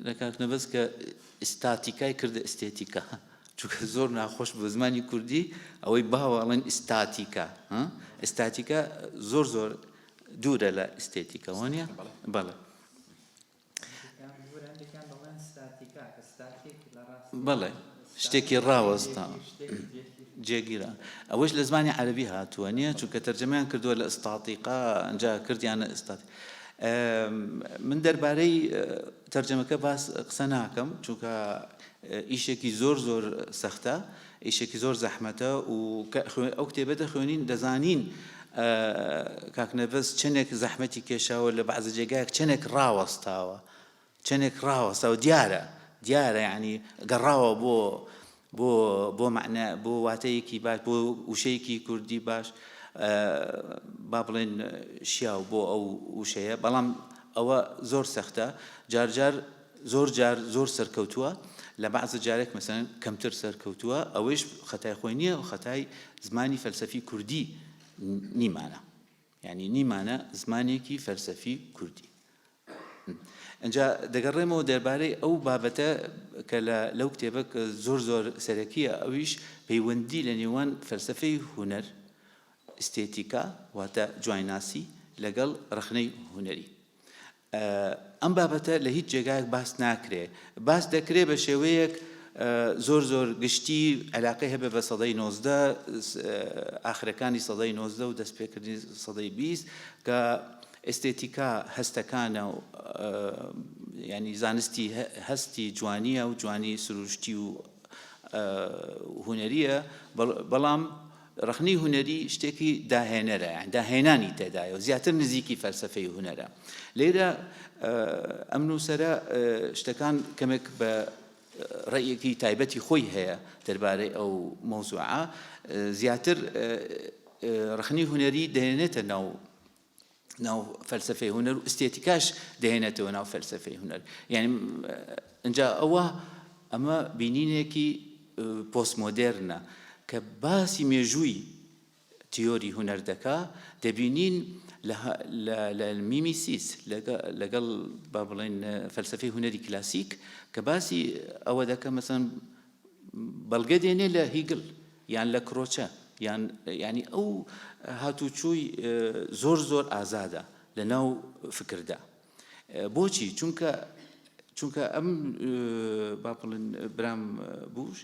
[SPEAKER 6] لە کاکنەبەس کە ئستاتیکای کردە ئستێتیکا چونکە زۆر ناخۆش بە زمانی کوردی ئەوەی باوەڵێن ئستاتیکا ئستاتیکا زۆر دوورە لە ئستێتیکا وانە بەڵێ بەڵێ شتێکی ڕاوەستا جێگیرە ئەوەش لە زمانی عەرەبی هاتووە نییە چونکە تەرجەمەیان کردووە لە ئستاتیقا ئەنجا کردیانە ئستاتیق من دەربارەی تەرجەمەکە قسە ناکەم چونکە ئیشێکی زۆر سەختە ئیشێکی زۆر زەحمەتە و ئەو کتێبە دەخوێنین دەزانین کاکنەڤەس چەندێک زەحمەتی کێشاوە لە بەعزە جێگایەک چەندێک ڕاوەستاوە دیارە یعنی گەڕاوە بۆ معنە بۆ واتەیەکی باش بۆ وشەیەکی کوردی باش با بڵێن شیاو بۆ ئەو وشەیە بەڵام ئەوە زۆر سەختە جار زۆر سەرکەوتووە لە بەعزە جارێک مەسەلەن کەمتر سەرکەوتووە ئەوەش خەتای خۆی نییە و خەتای زمانی فەلسەفی کوردی نیمانە یعنی نیمانە زمانێکی فەلسەفی کوردی ئەنجا دەگەڕێمەوە دەربارەی ئەو بابەتە کە لەو کتێبە زۆر سەرەکیە ئەویش پەیوەندی لە نێوان فەلسەفەی هونەر ئستێتیکا واتە جوانیناسی لەگەڵ ڕخنەی هونەری. ئەم بابەتە لە هیچ جێگایەک باس ناکرێ، باس دەکرێ بە شێوەیەک زۆر گشتی علاقەی هەبێ بە سەدەی 19 ئاخرەکانی سەدەی 19 و دەستپێکردنی سەدەی 20 کە ئێستێتیکا هەستەکانە و ینی زانستی هەستی جوانیە و جوانی سروشتی و هونەریە، بەڵام ڕخنی هونەری شتێکی داهێنەرە، داهێنانی تێدایە و زیاتر نزیکی فەلسەفەی هونەرە. لێرە ئەم نووسەرە شتەکان کەمێک بە ڕێیەکی تایبەتی خۆی هەیە دەربارەی ئەو مۆزوعە، زیاتر ڕخنی هونەری دەهێنێتە ناو فەلسەفەی هونەر و ئستێتیکاش دەهێنێتەوە ناو فەلسەفەی هونەر. یعنی ئەنجا ئەمە بینینێکی پۆستمۆدێرنە کە باسی مێژووی تیۆری هونەر دەکا، دەبینین لە میمیسیس لەگەڵ با بڵێن فەلسەفەی هونەری کلاسیک کە باسی ئەوە دەکە مەسەن بەڵگە دێنێ لە هیگل یان لە کرۆچە ینی ئەو هاتوچووی زۆر ئازادە لە ناو فکردا. بۆچی؟ چونکە ئەم با بڵێن برام بوش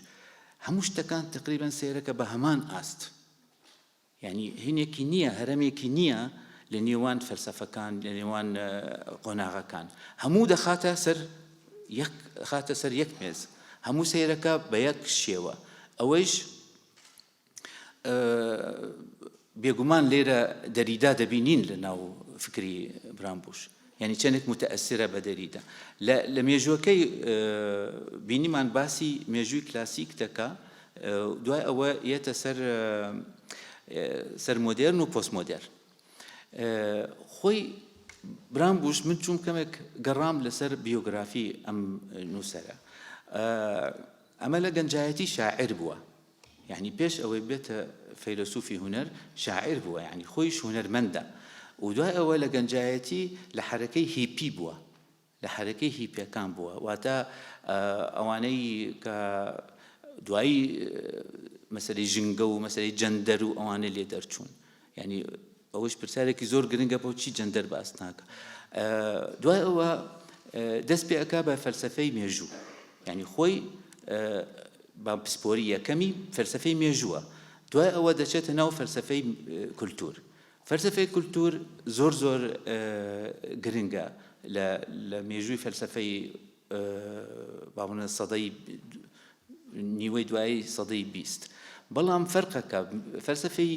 [SPEAKER 6] هەموو شتەکان تقریبان سێرەکە بە هەمان ئاست، یعنی هینێکی نییە، هەرەمێکی نییە لە نێوان فەلسەفەکان، لە نێوان قۆناغەکان، هەموو دەخاتە سەر یەک مێز، هەموو سێرەکە بە یەک شێوە. ئەوەیش بێگومان لێرە دەریدا دەبینین لە ناو فکری برامبوش، یعنی چەندێک متەئەسرە بە دەریدا. لە مێژووەکەی بینیمان باسی مێژووی کلاسیک دەکا، دوای ئەوە یەتە سەر مۆدێرن و پۆستمۆدێرن. خۆی برامبوش من چوم کەمێک گەڕام لەسەر بیۆگرافی ئەم نووسەرە. ئەمە لە گەنجایەتی شاعر بووە، یعنی پێش ئەوەی بێتە فەیلسوفی هونەر شاعر بووە، یعنی خۆیش هونەرمەندە، و دوای ئەوە لە گەنجایەتی لە حرەکەی هیپی بووە، لە حرەکەی هیپیەکان بووە، واتە ئەوانەی کە دوایی مەسەلەی ژنگە و مەسەلەی جەندەر و ئەوانە لێ دەرچوون، یعنی ئەوەش پرسیارێکی زۆر گرنگە بۆ چی جەندەر باس ناکە. دوای ئەوە دەست پێ ئەکا بە فەلسەفەی مێژوو، یعنی خۆی با پسپۆری یەکەمی فەلسەفەی مێژووە، دوای ئەوە دەچێتە ناو فەلسەفەی کولتور. فەلسەفەی کولتور زۆر گرنگە لە مێژووی فەلسەفەی با بڵێن سەدەی نیوەی دوایی سەدەی 20. بەڵام فەرقەکە فەلسەفەی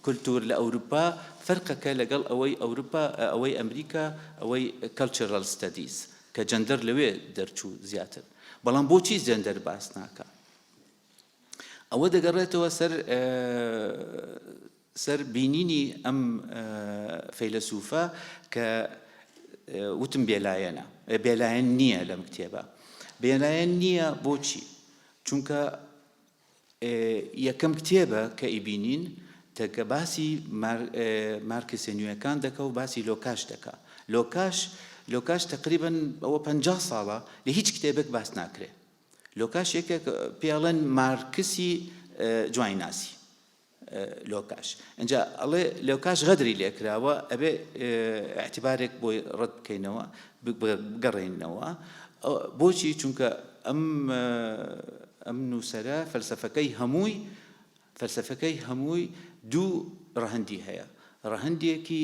[SPEAKER 6] کولتور لە ئەوروپا فەرقەکە لەگەڵ ئەوەی ئەمریکا، ئەوەی کەلچرال ستەدیز کە جەندەر لەوێ دەرچوو زیاتر. بەڵام بۆچی جەندەر باس ناکە؟ ئەوە دەگەڕێتەوە سەر بینینی ئەم فەیلسوفە کە وتم بێلایەن نییە لەم کتێبە. بێلایەن نییە بۆچی؟ چونکە یەکەم کتێبە کە ئیبینین تەکە باسی مارکسە نوێیەکان دەکە و باسی لۆکاش دەکە. لۆکاش تقریباً ئەوە 50 ساڵە لە هیچ کتێبێک باس ناکرێت. لۆکاش یەکێک پێڵێن مارکسی جوانیناسی لۆکاش. ئەنجا ئەڵێ لۆکاش غەدری لێکراوە، ئەبێ اعتیبارێک بۆی ڕەت بکەینەوە، بگەڕێنەوە. بۆچی؟ چونکە ئەم نووسەرە فەلسەفەکەی هەمووی دوو ڕەهەندی هەیە، ڕەهەندێکی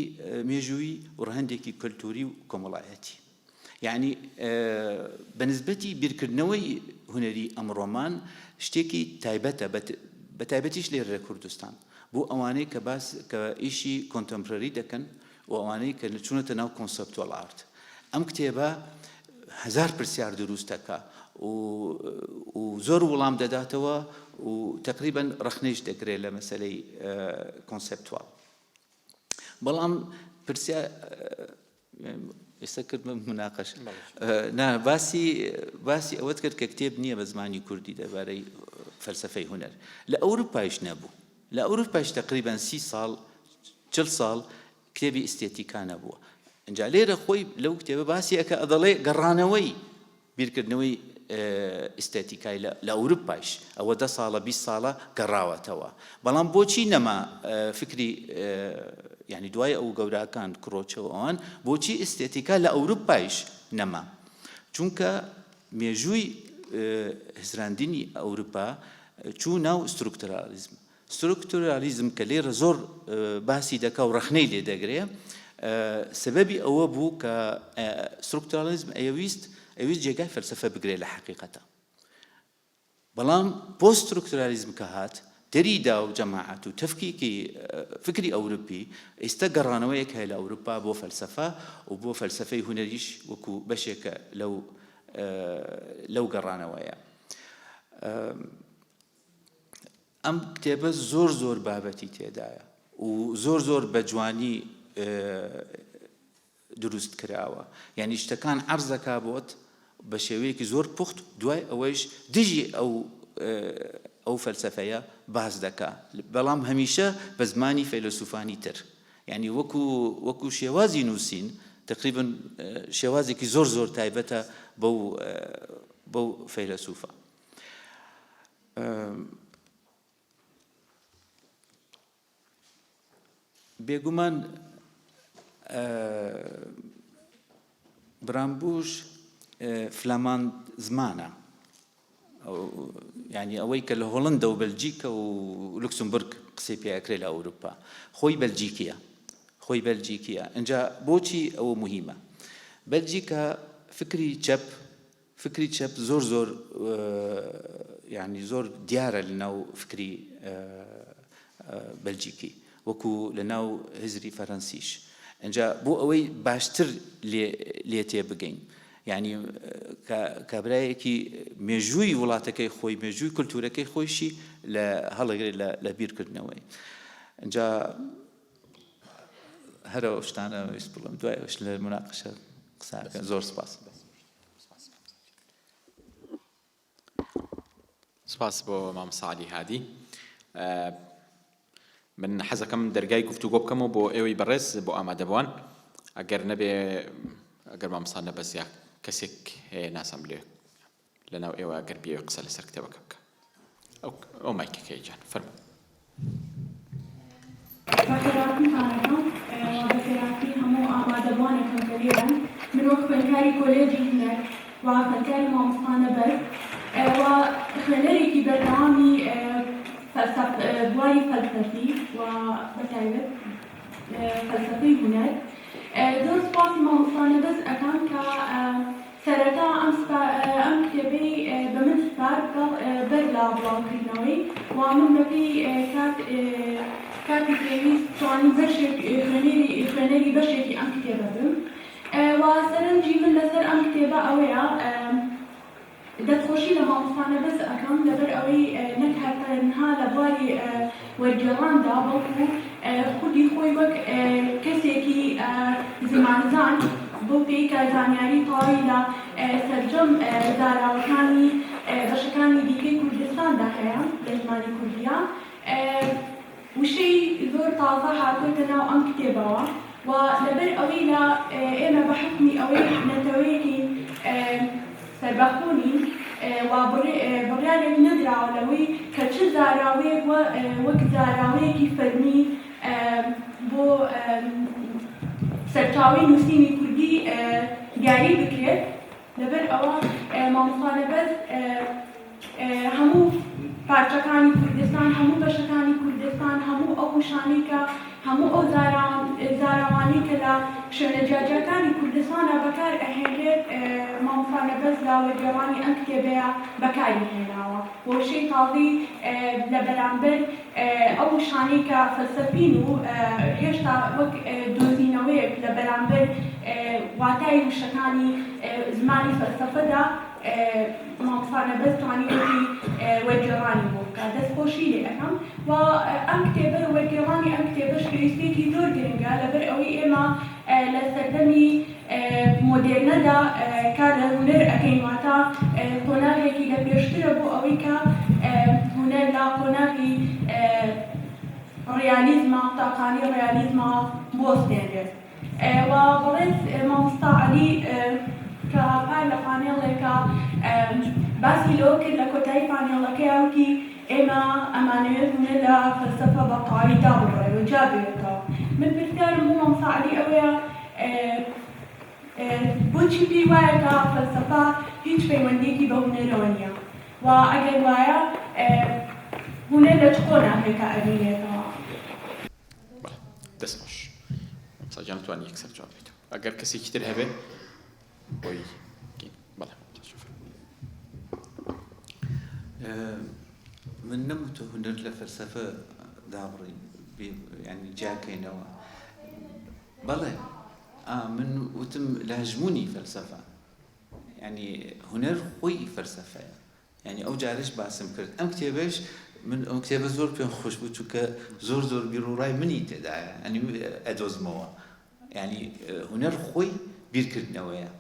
[SPEAKER 6] مێژووی و ڕەهەندێکی کەلتوری و کۆمەڵایەتی. یعنی بەنسبەتی بیرکردنەوەی هونەری ئەمڕۆمان شتێکی تایبەتە، بە تایبەتیش لێرە لە کوردستان، بۆ ئەوانەی کە ئیشی کۆنتەمپۆرەری دەکەن و ئەوانەی کە چوونەتە ناو کۆنسەپتوەڵ ئارت. ئەم کتێبە 1000 پرسیار دروست دەکا و زۆر وەڵام دەداتەوە و تقریباً ڕەخنەیش دەگرێت لە مەسەلەی کۆنسەپتوال. بەڵام پرسیار ئێستا کرد مناقەش باسی ئەوەت کرد کە کتێب نییە بە زمانی کوردی دەبارەی فەلسەفەی هونەر. لە ئەوروپایش نەبوو، لە ئەوروپایش تقریباً 30 ساڵ 40 ساڵ کتێبی ئستێتیکا نەبووە. ئەنجا لێرە خۆی لەو کتێبە باسی ئەکە، ئەدەڵێ گەڕانەوەی بیرکردنەوەی ئستێتیکای لە ئەوروپایش ئەوە 10 ساڵە 20 ساڵە گەڕاوەتەوە بەڵام بۆچی نەما فکری یعنی دوای ئەو گەوراکان کڕۆچەوە ئەوان بۆچی ئستێتیکا لە ئەوروپایش نەما چونکە مێژووی هزراندنی ئەوروپا چوو ناو ستروکتورالیزم کە لێرە زۆر باسی دەکا و ڕەخنەی لێ دەگرێ سبەبی ئەوە بوو کە ستروکتورالیزم ئەویست جێگای فەلسەفە بگرێت لە حەقیقەتە بەڵام پۆست ستروکتورالیزم کە هات دەریدا و جەماعەت و تەفکیکی فکری ئەوروپی ئێستا گەڕانەوەیەک هەیە لە ئەوروپا بۆ فەلسەفە و بۆ فەلسەفەی هونەریش وەکو بەشێکە لەو گەڕانەوەیە ئەم کتێبە زۆر بابەتی تێدایە و زۆر بە جوانی دروست کراوە یعنی شتەکان عەرز دەکا بۆت بە شێوەیەکی زۆر پوخت دوای ئەوەیش دژی ئەو فەلسەفەیە باز دەکا بەڵام هەمیشە بە زمانی فەیلسوفانی تر یعنی وەکو شێوازی نووسین تقریبا شێوازێکی زۆر تایبەتە بەو فەیلسوفە بێگومان برامبوش فلەماند زمانە یعنی ئەوەی کە لە هۆڵەندا و بەلجیکە و لوکسمبورگ قسەی پێکرێت لە ئەوروپا خۆی بەلجیکیە ئەنجا بۆچی ئەوە مهمە بەلجیکا فکری چەپ زۆر یعنی زۆر دیارە لەناو فکری بەلجیکی وەکو لەناو هزری فەرەنسیش ئەنجا بۆ ئەوەی باشتر لێ تێبگەین یعنی کابرایەکی مێژووی وڵاتەکەی خۆی مێژووی کولتورەکەی خۆیشی هەڵەگرێت لە بیرکردنەوەی ئەنجا هەرە شتانە ویست بڵم دوایش لە مناقەشە قساکە زۆر
[SPEAKER 5] سپاس بۆ مامۆستا عەلی هادی من حەزەکەم دەرگای گفتوگۆ بکەمەوە بۆ ئێوەی بەڕێز بۆ ئامادەبووان ئەگەر مامۆستا نەبەزیا کەسێک هەیە ناسەم لێ لەناو ئێوە ئەگەر بێ قسە لەسەر کتێبەکە بکە ئەو مایکەکەی جان فەرموو
[SPEAKER 7] بەخێراتی هەموو ئامادەبوانێکم کە لێرەن من وەک خوێندکاری کۆلێجی هونەر و خوێندکاری مامۆستا نەبەز و خوێنەرێکی بەردەوامی بواری فەلسەفی و بەتایبەت فەلسەفەی هونەر زۆر سوپاسی مامۆستا نەبەز ئەکەم کە سەرەتا ئەم کتێبەی بە من سپار بەر لە بڵاوکردنەوەی و من بەپێی کاتی پێویست توانی خوێنەری بەشێکی ئەم کتێبە بم و سەرنجی من لەسەر ئەم کتێبە ئەوەیە دەستخۆشی لە مامۆستا نەبەز ئەەکەم لەبەر ئەوەی نەک هەرتەنها لە بواری وەرگێڕاندا بەڵکو خودی خۆی وەک کەسێکی زمانزان بۆ پێی کە زانیاری تەواوی لە سەرجەم زاراوەکانی بەشەکانی دیکەی کوردستاندا هەیە لە زمانی کوردیە وشەی زۆر تازە هاتوۆتە ناو ئەم کتێبەوە و لەبەر ئەوەی لە ئێمە بە حکمی ئەوەی نەتەوەیەکی سەربەخۆنی و بڕیارێک نەدراوە لەوەی کە چ زاراوەیەک وەک زاراوەیەکی فەرمی بۆ سەرچاوەی نووسینی کوردی دیاری بکرێت لەبەر ئەوە مامۆستا نەبەز هەموو پارچەکانی کوردستان هەموو بەشەکانی کوردستان هەموو ئەو شانەی کە هەموو ئەو زاراوانی کە لە شوێنە جیاجیەکانی کوردستانە بەکار ئەهێنرێت مامۆستا نەبەز لە وەرگێڕانی ئەم کتێبەیە بەکاری هێناوە بۆ وشەی تازی لە بەرامبەر ئەو شانەی کە فەلسەفین و هێشتا وەک دۆزینەوەیەک لە بەرامبەر واتای وشەکانی زمانی فەلسەفەدا مامۆستا نەبەز توانیوەتی وەرگێڕانی بۆ بکات دەستخۆشی لێ ئەەکەم و ئەم کتێبە وەرگێڕانی ئەم کتێبەش پێویستێکی زۆر گرنگە لەبەر ئەوەی ئێمە لە سەردەمی مۆدێرنەدا کار لە هونەر ئەەکەین واتە قۆناغێکی لە پێشترە بۆ ئەوەی کە هونەر لە قۆناغی ڕیالیزمە تاقانی ڕیالیزمە بۆستێنرێت و بەڵێز مامۆستا عەلی کە پای لە پانێڵێکە باسی لەوە کرد لە کۆتایی پانێڵەکەیەوەکی ئێمە ئەمانەوێت هونەر لە فەلسەفە بە تەواوی دابڕێەوە جا بێتەوە. من پرسیارم بۆ مامۆستا عەلی ئەوەیە بۆچی پێی وایە کە فەلسەفە هیچ پەیوەندیەکی بە هونەرەوە نییە و ئەگەر وایە هونەر لە چ قۆناغێک کە ئەبینێتەوە؟
[SPEAKER 5] دەست خۆش مامۆستاجان توانی یەکسەر جواب بێتەوە ئەگەر کەسێکی تر هەبێ بۆی بەڵێ
[SPEAKER 6] من نەموتە هونەر لە فەلسەفە دابڕین ینی جاکەینەوە بەڵێ من وتم لە هەژمونی فەلسەفە ینی هونەر خۆی فەلسەفەیە ینی ئەو جارش باسم کرد ئەم کتێبەش من ئەم کتێبە زۆر پێم خۆش بوو چونکە زۆر بیرڕای منی تێدایە ئەنی ئەدۆزمەوە ینی هونەر خۆی بیرکردنەوەیە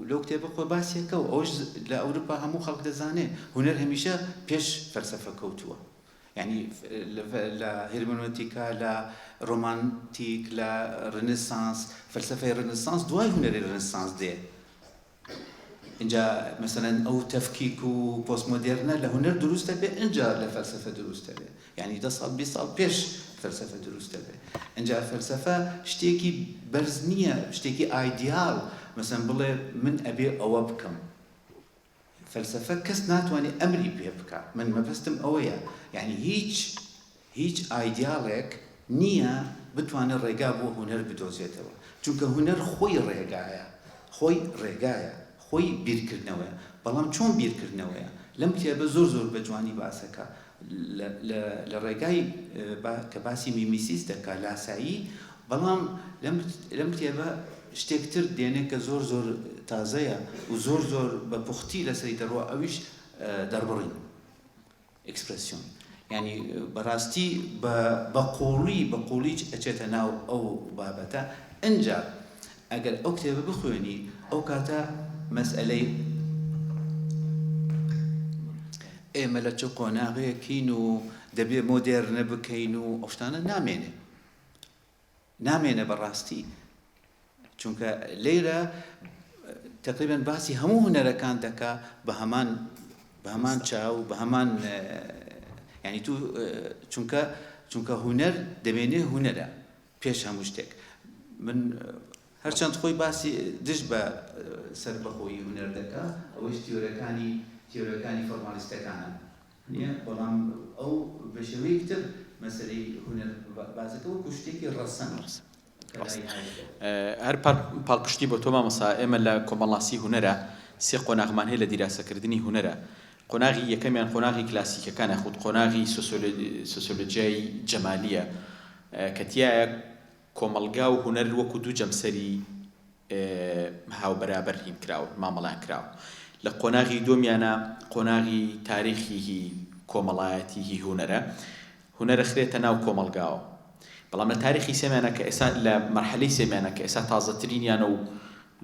[SPEAKER 6] لەو کتێبە خۆ باسیەکە و ئەوش لە ئەوروپا هەموو خەڵک دەزانێ هونەر هەمیشە پێش فەلسەفە کەوتووە ینی لە هێرمنۆتیکا لە ڕۆمانتیک لە ڕنسانس فەلسەفەی ڕنسانس دوای هونەری ڕنسانس دێ اینجا مثلەن ئەو تەفکیک و پۆستمۆدێرنە لە هونەر دروستە بێ اینجا لە فەلسەفە دروستە بێ ینی 10 ساڵ 20 ساڵ پێش فەلسەفە دروستە بێ اینجا فەلسەفە شتێکی بەرز نییە شتێکی ئایدیال مثلا بڵێ من ئەبێ ئەوە بکەم فەلسەفە کەس ناتوانێت ئەمری پێ بکە من مەبەستم ئەوەیە یعنی هیچ ئایدیالێک نییە بتوانێت ڕێگا بۆ هونەر بدۆزێتەوە چونکە هونەر خۆی ڕێگایە خۆی بیرکردنەوەیە بەڵام چۆن بیرکردنەوەیە لەم کتێبە زۆر بە جوانی باسەکە لە ڕێگای کە باسی میمیسیس دەکا لاسایی بەڵام لەم کتێبە شتێکتر دێنێ کە زۆر تازەیە و زۆر بە پوختی لەسەری دەڕوە ئەویش دەربڕین ئەکسپرسیۆن ینی بەڕاستی بە قوڵی ئەچێتە ناو ئەو بابەتە ئەنجا ئەگەر ئەو کتێبە بخوێنی ئەو کاتە مەسئلەی ئێمە لە چ قۆناغەیەکین و دەبێ مۆدێرنە بکەین و ئەو شتانە نامێنە بەڕاستی چونکە لێرە تقریبا باسی هەموو هونەرەکان دەکا بە هەمان چاو بە هەمان ینی تو چونکە هونەر دەمێنێ هونەرە پێش هەموو شتێک من هەرچەند خۆی باسی دش بە سەربەخۆیی هونەر دەکا ئەوەش تیۆرەکانی فۆرمالیستەکانە نییە بەڵام ئەو بە شێوەیەکی تر مەسەلەی هونەر بازەکە وەکو شتێکی ڕەسەن
[SPEAKER 5] هەر پاڵپشتی بۆ تۆ مامۆستا ئێمە لە کۆمەڵاسی هونەرە سێ قۆناغمان هەیە لە دیراسەکردنی هونەرە قۆناغی یەکەمیان قۆناغی کلاسیکەکانە خود قۆناغی سۆسیۆلۆجیای جەمالیە کە تایە کۆمەلگا و هونەر وەکو دوو جەمسەری هاوبەرابەر هین کراوە مامەڵان کراوە لە قۆناغی دۆمیانە قۆناغی تاریخی کۆمەڵایەتی هونەرە خرێتە ناو کۆمەلگاوە بەڵام لە تاریخی سێمانە کە ئێستا لە مەرحەلەی سێمانە کە ئێستا تازەترینیانە و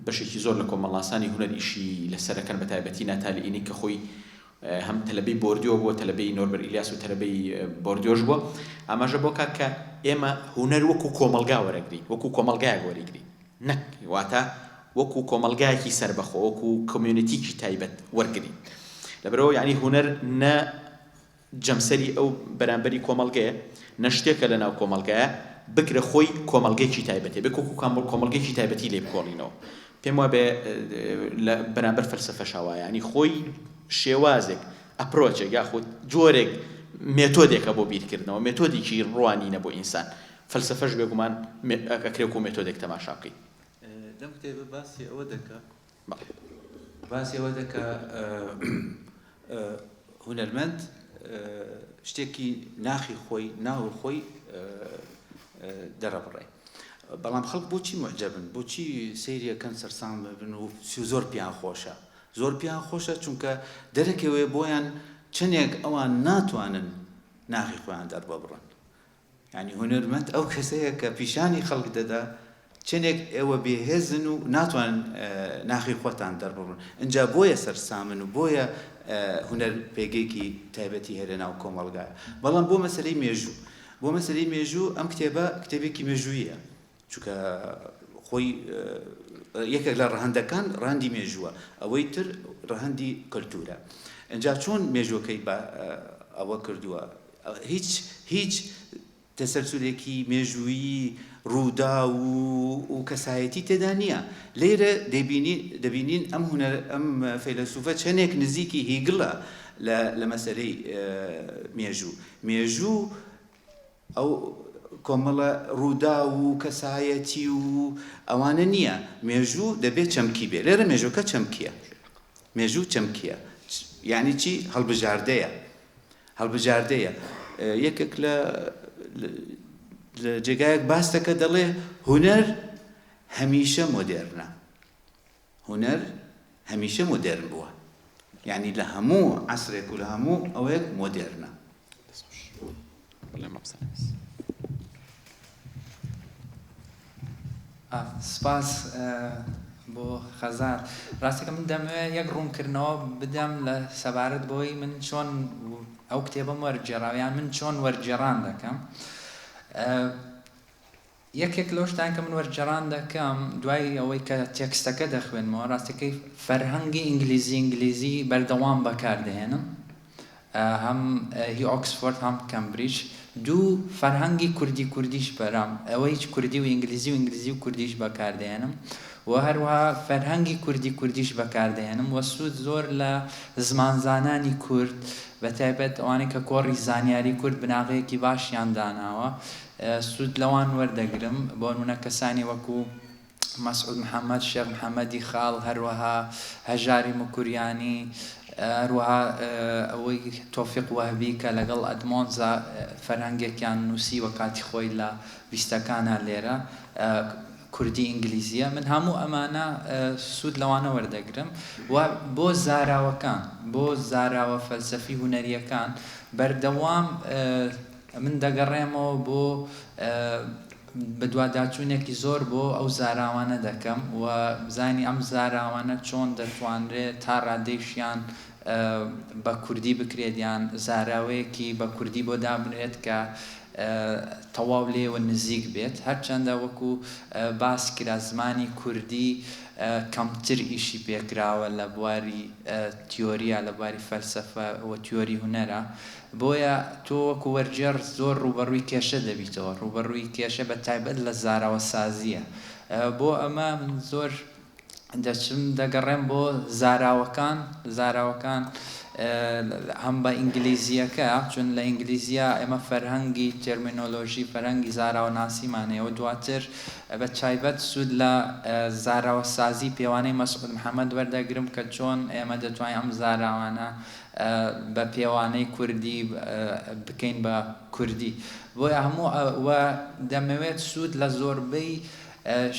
[SPEAKER 5] بەشێکی زۆر لە کۆمەڵاسانی هونەر ئیشی لەسەرەکەن بە تایبەتی ناتالی ئینی کە خۆی هەم تەلەبەی بۆردیۆ بووە تەلەبەی نۆربەر ئیلیاس و تەلەبەی بۆردیۆش بووە ئاماژە بۆ کات کە ئێمە هونەر وەکو کۆمەلگا وەرەگرین وەکو کۆمەلگایەک وەرەگرین نەک واتە وەکو کۆمەلگایەکی سەربەخۆ وەکو کۆمیونیتیکی تایبەت وەرگرین لەبەرەوە یعنی هونەر نە جەمسەری ئەو بەرامبەری کۆمەلگەیە نە شتێکە لە ناو کۆمەلگایە بگرە خۆی کۆمەلگەیەکی تایبەتێ بێ وەکو کۆمەلگەیەکی تایبەتی لێ بکۆڵینەوە پێم وایە بێ لە بەرامبەر فەلسەفە شاوایە ینی خۆی شێوازێک ئەپرۆچێک یاخود جۆرێک مێتۆدێکە بۆ بیرکردنەوە مێتۆدێکی ڕوانینە بۆ ئینسان فەلسەفەش بێگومان ئەکرێت و مێتۆدێک تەماشا بکەین
[SPEAKER 6] لەم کتێبە باسی ئەوە دەکا هونەرمەند شتێکی ناخی خۆی ناو خۆی دەڕەبڕێ بەڵام خەڵک بۆچی معجەبن بۆچی سەیریەکەن سەرسام بن و زۆر پیان خۆشە چونکە دەرەکەوێ بۆیان چنێک ئەوان ناتوانن ناخی خۆیان دەربڕن یعنی هونەرمەند ئەو کەسەیە کە پیشانی خەڵک دەدا چنێک ئێوە بێهێزن و ناتوان ناخی خۆتان دەربڕن اینجا بۆیە سەرسامن و بۆیە هونەر پێگەیەکی تایبەتی هەیە ناو کۆمەڵگایە بەڵام بۆ مەسەلەی مێژوو ئەم کتێبە کتێبێکی مێژوویە چونکە خۆی یەکێک لە ڕەهەندەکان ڕەهەندی مێژووە، ئەوەی تر ڕەهەندی کەلتورە. ئەجا چۆن مێژوەکەی ئەوە کردووە؟ هیچ تەسەلسولێکی مێژوویی ڕوودا و کەسایەتی تێدا نییە. لێرە دەبینین ئەم فەیلسوفە چەندێک نزیکی هیگڵە لە مەسەلەی مێژوو ئەو کۆمەڵە ڕوودا و کەسایەتی و ئەوانە نییە. مێژوو دەبێت چەمکی بێ. لێرە مێژوەکە چەمکیە، مێژوو چەمکیە، یعنی چی؟ هەڵبژاردەیە. یەکێک لە جێگایەک باس دەکە، دەڵێ هونەر هەمیشە مۆدێرنە، هونەر هەمیشە مۆدێرن بووە، یعنی لە هەموو عەسرێک و لە هەموو ئەوەیەک مۆدێرنە.
[SPEAKER 4] سپاس بۆ خەزار. ڕاستەکە من دەمەوێت یەک ڕوونکردنەوە بدەم لە سەبارەت بۆی من چۆن ئەو کتێبەم وەرجێڕاویان من چۆن وەرجێڕان دەکەم. یەکێک لەو شتان کە من وەرجێڕان دەکەم دوای ئەوەی کە تێکستەکە دەخوێنمەوە، ڕاستەکەی فەرهەنگی ئینگلیزی بەردەوام بەکاردەهێنم، هەم هی ئۆکسفۆرد هەم کەمبریج. دوو فەرهەنگی کوردیش بەرام، ئەوەی کوردی و ئینگلیزی و کوردیش بەکاردەهێنم، و هەروەها فەرهەنگی کوردیش بەکاردەهێنم، و سوود زۆر لە زمانزانانی کورد بەتایبەت ئەوانەی کە کۆڕی زانیاری کورد بناغەیەکی باشیان داناوە سوود لەوان وەردەگرم. بۆ نمونە کەسانی وەکو مەسعود محەممەد، شێخ محەممەدی خاڵ، هەروەها هەژاری مکوریانی، هەروەها ئەوەی تۆفیق وەهبی کە لەگەڵ ئەدمۆنزا فەرهەنگێکیان نووسی وە کاتی خۆی لە بیستەکانە لێرە کوردی ئینگلیزیە. من هەموو ئەمانە سوود لەوانە وەردەگرم، و بۆ زاراوە فەلسەفی هونەریەکان بەردەوام من دەگەڕێمەوە بۆ بەدواداچوونێکی زۆر بۆ ئەو زاراوانە دەکەم، و بزانی ئەم زاراوانە چۆن دەتوانرێت تا ڕادێشیان بە کوردی بکرێت، یان زاراوەیەکی بە کوردی بۆ دابنێت کە تەواو لێوە نزیک بێت. هەرچەندە وەکو باس کرا زمانی کوردی کەمتر ئیشی پێکراوە لە بواری تیۆریە، لە بواری فەلسەفە و تیۆری هونەرە، بۆیە تۆ وەکو وەرجێڕ زۆر ڕوبەڕووی کێشە دەبیتەوە، ڕوبەڕووی کێشە بە تایبەت لە زاراوە سازیە. بۆ ئەمە من زۆر دەگەڕێم بۆ زاراوەکان هەم بە ئینگلیزیەکە، چون لە ئینگلیزیە ئێمە فەرهەنگی تێرمینۆلۆژی فەرهەنگی زاراوە ناسیمانەیەوە. دواتر بە تایبەت سوود لە زاراوە سازی پێوانەی مەسعود محەممەد وەردەگرم کە چۆن ئێمە دەتوانین ئەم زاراوانە بە پێوانەی کوردی بکەین بە کوردی. بۆیە هەموو دەمەوێت سوود لە زۆربەی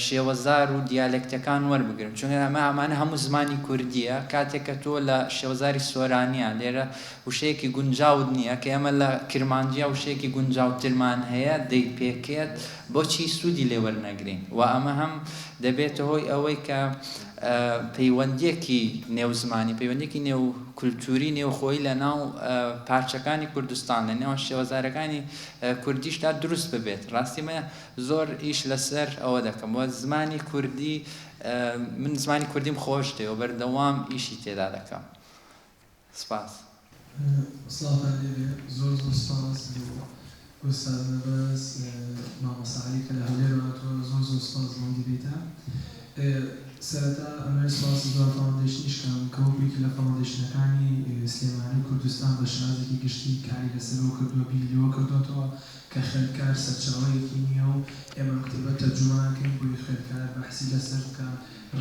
[SPEAKER 4] شێوەزار و دیالێکتەکان وەربگرم، چون ئەمانە هەموو زمانی کوردیە. کاتێک کە تۆ لە شێوەزاری سۆرانیە لێرە وشەیەکی گونجاوت نییە کە ئێمە لە کرمانجیە وشەیەکی گونجاوترمان هەیە دەی پێکێت، بۆچی سوودی لێ وەرنەگرین؟ و ئەمە هەم دەبێتە هۆی ئەوەی کە پەیوەندیەکی نێوزمانی، پەیوەندێکی نێو کولتوری نێوخۆی لە ناو پارچەکانی کوردستان لە نێوان شێوەزارەکانی کوردیشدا دروست ببێت. ڕاستی مە زۆر ئیش لەسەر ئەوە دەکەم، وە زمانی کوردی من زمانی کوردیم خۆش دێ و بەردەوام ئیشی تێدا دەکەم. سپاس.
[SPEAKER 8] زۆر سپاس ئوستاد نەبەس مامۆستا عەلی کە لە هەولێرەوە زۆر سپاس بۆم دیبێتە. سەرەتا ئەمە سپاس بۆ فاوندیشنیشکەم کە وەکوێکی لە فاوندیشنەکانی سلێمانی کوردستان بە شازێکی گشتی کاری لەسەرەوە کردووە، بیلیۆ کردوێتەوە کە خوێندکار سەرچاوەیەکی نییە و ئێمە کتێبە تەرجومانەکەین بۆی خوێندکار بەحسی لەسەر بکە،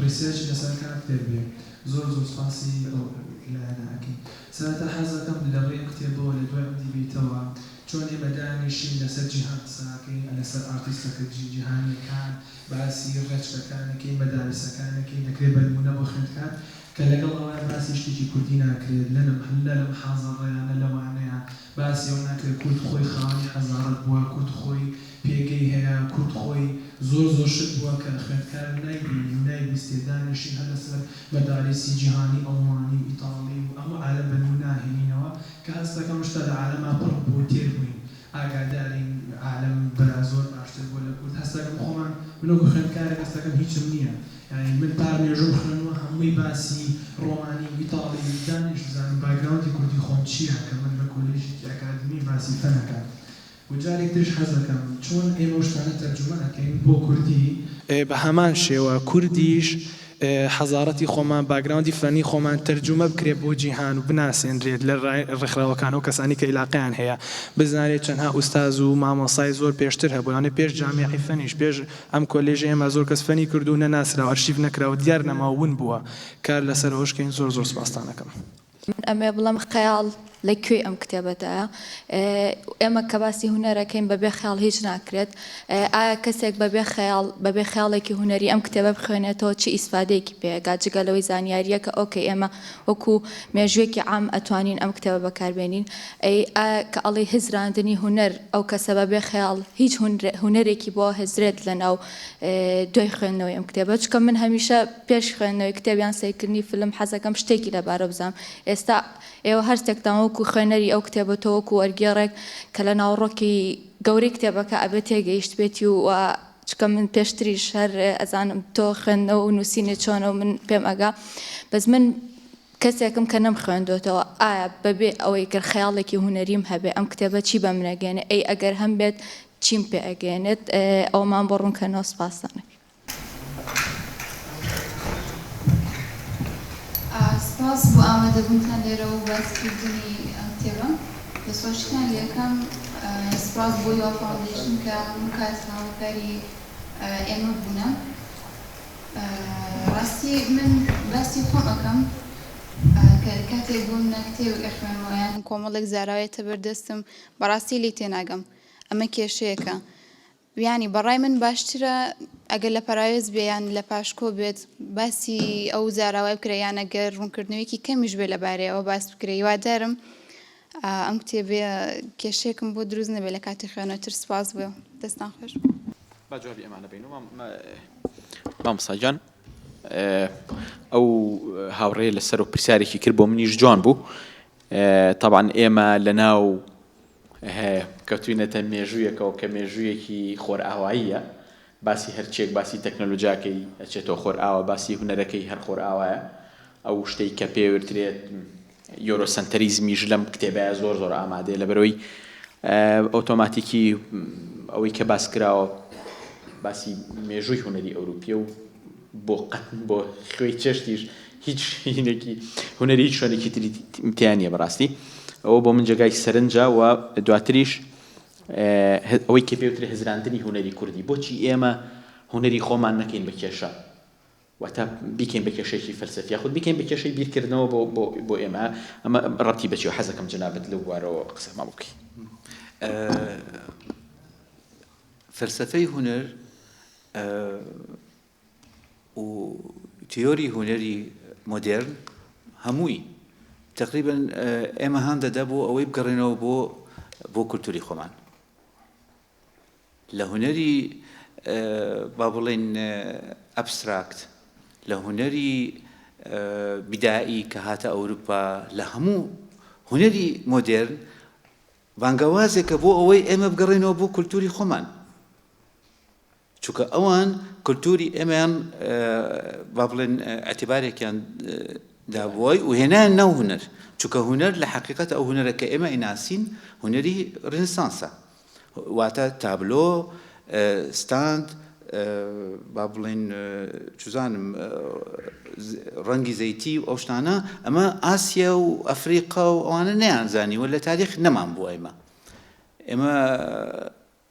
[SPEAKER 8] ڕیسێرچ لەسەر کار فێر بێ. زۆر سپاسی ئەو لایەنەکەین. سەرەتا حەز دەکەم لەڕێی کتێبەوە لە دوای دیبێتەوە چۆن ئێمە دانیشین لەسەر جیهان قسەکەین، لەسەر ئارتیستەکە جیهانیەکان، باسی ڕێچکەکانەکەین، مەدارسەکانەکەین دەکرێت بە نمونە بۆ خوێندکار کە لەگەڵ ئەوە باسی شتێکی کوردی ناکرێت لە محازەڕەیانە لەوانەیە باسی ئەو ناکرێت. کورد خۆی خاوەنی حەزارەت بووە، کورد خۆی پێگەی هەیە، کورد خۆی زۆر شت بووە کە خوێندکار نایبینی و نایبیستێ دانیشین هەر لەسەر مەدارسی جیهانی ئەڵمانی و ئیتاڵی و ئەمە عالەم بە نمونە هێنینەوە کە هەست دەکەم شتە لە عالەما پڕ بۆ تێر بووین، ئاگادارین عالەم بەرا زۆر باشتر بۆ لە کورد. هەست دەکەم خۆمان من وەکو خوێندکارێک هەست دەکەم هیچم نییە، یعنی من پارمێژۆ خوێنەوە هەمووی باسی ڕۆمانی ئیتاڵی دانیش بزانم باگراوندی کوردی خۆم چییە کە من لە کۆلێژی ئەکادمی باسی فەنەکەم و جارێک دش حەزەکەم چۆن ئێمە شتانە تەرجمە ئەکەین بۆ کوردی بە هەمان شێوە کوردیش حەزارەتی خۆمان باگراوندی فەنی خۆمان تەرجمە بکرێت بۆ جیهان و بناسێنرێت لە ڕێکخراوەکان و کەسانی کە عیلاقیان هەیە بزانێت چەندها ئوستاز و مامۆسای زۆر پێشتر هەبووانە پێش جامیعی فەنیش پێش ئەم کۆلێژی ئێمە زۆر کەس فەنی کردو نەناسرا و ئەرشیف نەکراوە دیار نەماون بووە کار لەسەر ئەوشکەین زۆر زۆر سپاستانەکەم
[SPEAKER 9] ئەمێ بڵم خەیاڵ لەکوێ ئەم کتێبەتەیە ئێمە کە باسی هونەرەکەین بەبێ خەیاڵ هیچ ناکرێت ئایا کەسێک بەبێ خەیاڵێکی هونەری ئەم کتێبە بخوێنێتەوە چی ئیسفادەیەکی پێگا جگەلەوەی زانیاریە کە ئۆکەی ئێمە وەکو مێژوێکی عام ئەتوانین ئەم کتێبە بەکاربێنین کە ئەڵی هزراندنی هونەر ئەو کەسە بەبێ خەیاڵ هیچ هونەرێکی بۆ هزرێت لەناو دوای خوێندنەوەی ئەم کتێبە چکە من هەمیشە پێش خوێندنەوەی کتێبیان سیرکردنی فیلم حەزەکەم شتێکی لەبارە بزانم ئێستا ئێوە هەر شتێکتان وەکو خوێنەری ئەو کتێبەتەوە وەکو وەرگێڕێک کە لە ناوڕۆکی گەورەی کتێبەکە ئەبێت تێگەیشت بێتی و چکە من پێشتریش هەر ئەزانم تۆ خوێندنەوە و نووسینێ چۆنە و من پێم ئەگا بەس من کەسێکم کە نەم خوێندۆتەوە ئایا بەبێ ئەوەی کە خەیاڵێکی هونەریم هەبێ ئەم کتێبە چی بە منەگەێنێ ئەگەر هەم بێت چیم پێ ئەگەێنێت ئەومان بۆ ڕوونکەنەوە سپاسانە
[SPEAKER 10] سپاس بۆ ئامادەبوونتان لێرە و باسکردنی ئەم کتێبە دەسواشتان یەکەم سپاس بۆ یوا فاوندیشن کە هەموو کارسناوەکاری ئێمە بوونە ڕاستی من باسی خۆم ئەەکەم کە کاتێک بووم نەکتێوی خوێنەوەیان کۆمەڵێک زاراوێتە بەردەستم بەڕاستی لی تێناگەم ئەمە کێشەیەکە یانی بەڕای من باشترە ئەگەر لە پەراوێز بێیان لە پاشکۆ بێت باسی ئەو زاراوای بکرێیان ئەگەر ڕوونکردنەوەیکی کەمیش بێ لەبارەیەوە باس بکرێ وادارم ئەم کتێبێ کێشەیەکم بۆ دروست نەبێت لە کاتی خوێنەوەتر سپاس بێ دەستان خۆش
[SPEAKER 5] باجوابی ئەمانە بین و مامۆستاجان ئەو هاوڕێ لەسەر و پرسیارێکی کرد بۆ منیش جوان بوو طبعا ئێمە لەناو کەوتوینەتە مێژوویەکەوە کە مێژوویەکی خۆرئاواییە باسی هەرچێک باسی تەکنۆلۆژیاکەی ئەچێتەوە خۆرئاوە باسی هونەرەکەی هەر خۆرئاوایە ئەو شتەی کە پێوترێت یۆرۆسەنتەریزمیش لەم کتێبەیە زۆر زۆر ئامادەیە لەبەرەوەی ئۆتۆماتیکی ئەوەی کە باس کراوە باسی مێژووی هونەری ئەوروپیە و بۆ خوێی چێشتیش هیچ هینێکی هونەری هیچ شوێنێکی تری امتیانیە بەڕاستی ئەوە بۆ من جێگای سەرنجە و دواتریش ئەوەی کە پێوترێ هزراندنی هونەری کوردی بۆچی ئێمە هونەری خۆمان نەکەین بە کێشە واتە بیکەین بە کێشەیەکی فەلسەفی یاخود بیکەین بە کێشەی بیرکردنەوە بۆ ئێمە ئەمە ڕەتی بەچێ حەزەکەم جەنابەت لەو بوارەوە قسەما بکەین
[SPEAKER 6] فەلسەفەی هونەر و تیۆری هونەری مۆدێرن هەمووی تقریبا ئێمە هەم دەدا بۆ ئەوەی بگەڕێنەوە بۆ کولتوری خۆمان لە هونەری با بڵێن ئەبستراکت لە هونەری بیدایی کە هاتە ئەوروپا لە هەموو هونەری مۆدێرن بانگەوازێکە بۆ ئەوەی ئێمە بگەڕێنەوە بۆ کولتوری خۆمان چونکە ئەوان کولتوری ئێمەیان با بڵێن ئەتیبارێکیان دابووی و هێنایان ناو هونەر چونکە هونەر لە حقیقەت ئەو هونەرەکە ئێمە ئیناسین هونەری ڕێنسانسە واتە تابلۆ ستاند با بڵێن چوزانم ڕەنگی زەیتی و ئەو شتانە ئەمە ئاسیا و ئەفریقا و ئەوانە نەیانزانیوە لە تاریخ نەمان بووە ئێمە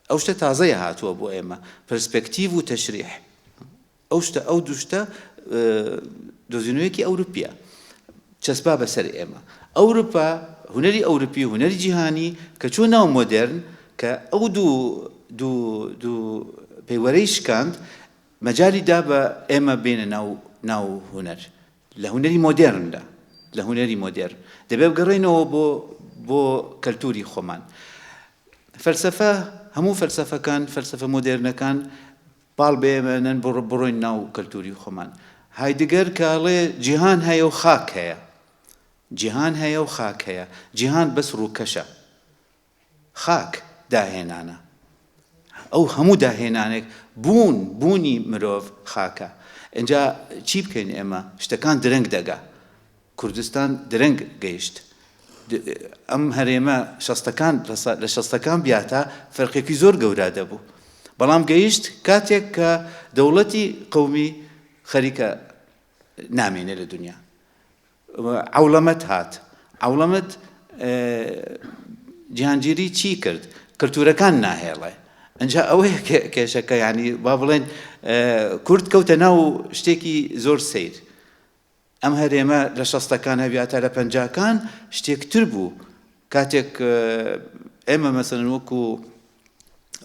[SPEAKER 6] ئەو شتە تازەیە هاتووە بۆ ئێمە پرسپێکتیڤ و تەشریح ئەو دوو شتە دۆزینەوەیەکی ئەوروپیە چەسبا بەسەر ئێمە ئەوروپا هونەری ئەوروپی و هونەری جیهانی کە چوو ناو مۆدێرن کە ئەو دوو پەیوەرەی شکاند مەجالی دا بە ئێمە بێنە ناو هونەر لە هونەری مۆدێرندا لە هونەری مۆدێرن دەبێ بگەڕێنەوە بۆ کەلتوری خۆمان فەلسەفە هەموو فەلسەفەکان فەلسەفە مۆدێرنەکان باڵ بێمەنن بڕۆین ناو کەلتوری خۆمان هایدگر کاڵێ جیهان هەیە و خاک هەیە جیهان هەیە و خاک هەیە جیهان بەس ڕووکەشە خاک داهێنانە ئەو هەموو داهێنانێک بوونی مرۆڤ خاکە اینجا چی بکەین ئێمە شتەکان درەنگ دەگا کوردستان درەنگ گەیشت ئەم هەرێمە لە شەستەکان بیاتە فەرقێکی زۆر گەورە دەبوو بەڵام گەیشت کاتێک کە دەوڵەتی قەومی خەریکە نامێنێ لە دنیا عەوڵەمەت هات عەوڵەمەت جیهانگیری چی کرد کلتورەکان ناهێڵێ ئەنجا ئەوەیە کێشەکە یعنی با بڵێن کورد کەوتە ناو شتێکی زۆر سیر ئەم هەرێمە لە شەستەکان هەبیاتە لە پەنجاکان شتێکتر بوو کاتێک ئێمە مەسەلەن وەکو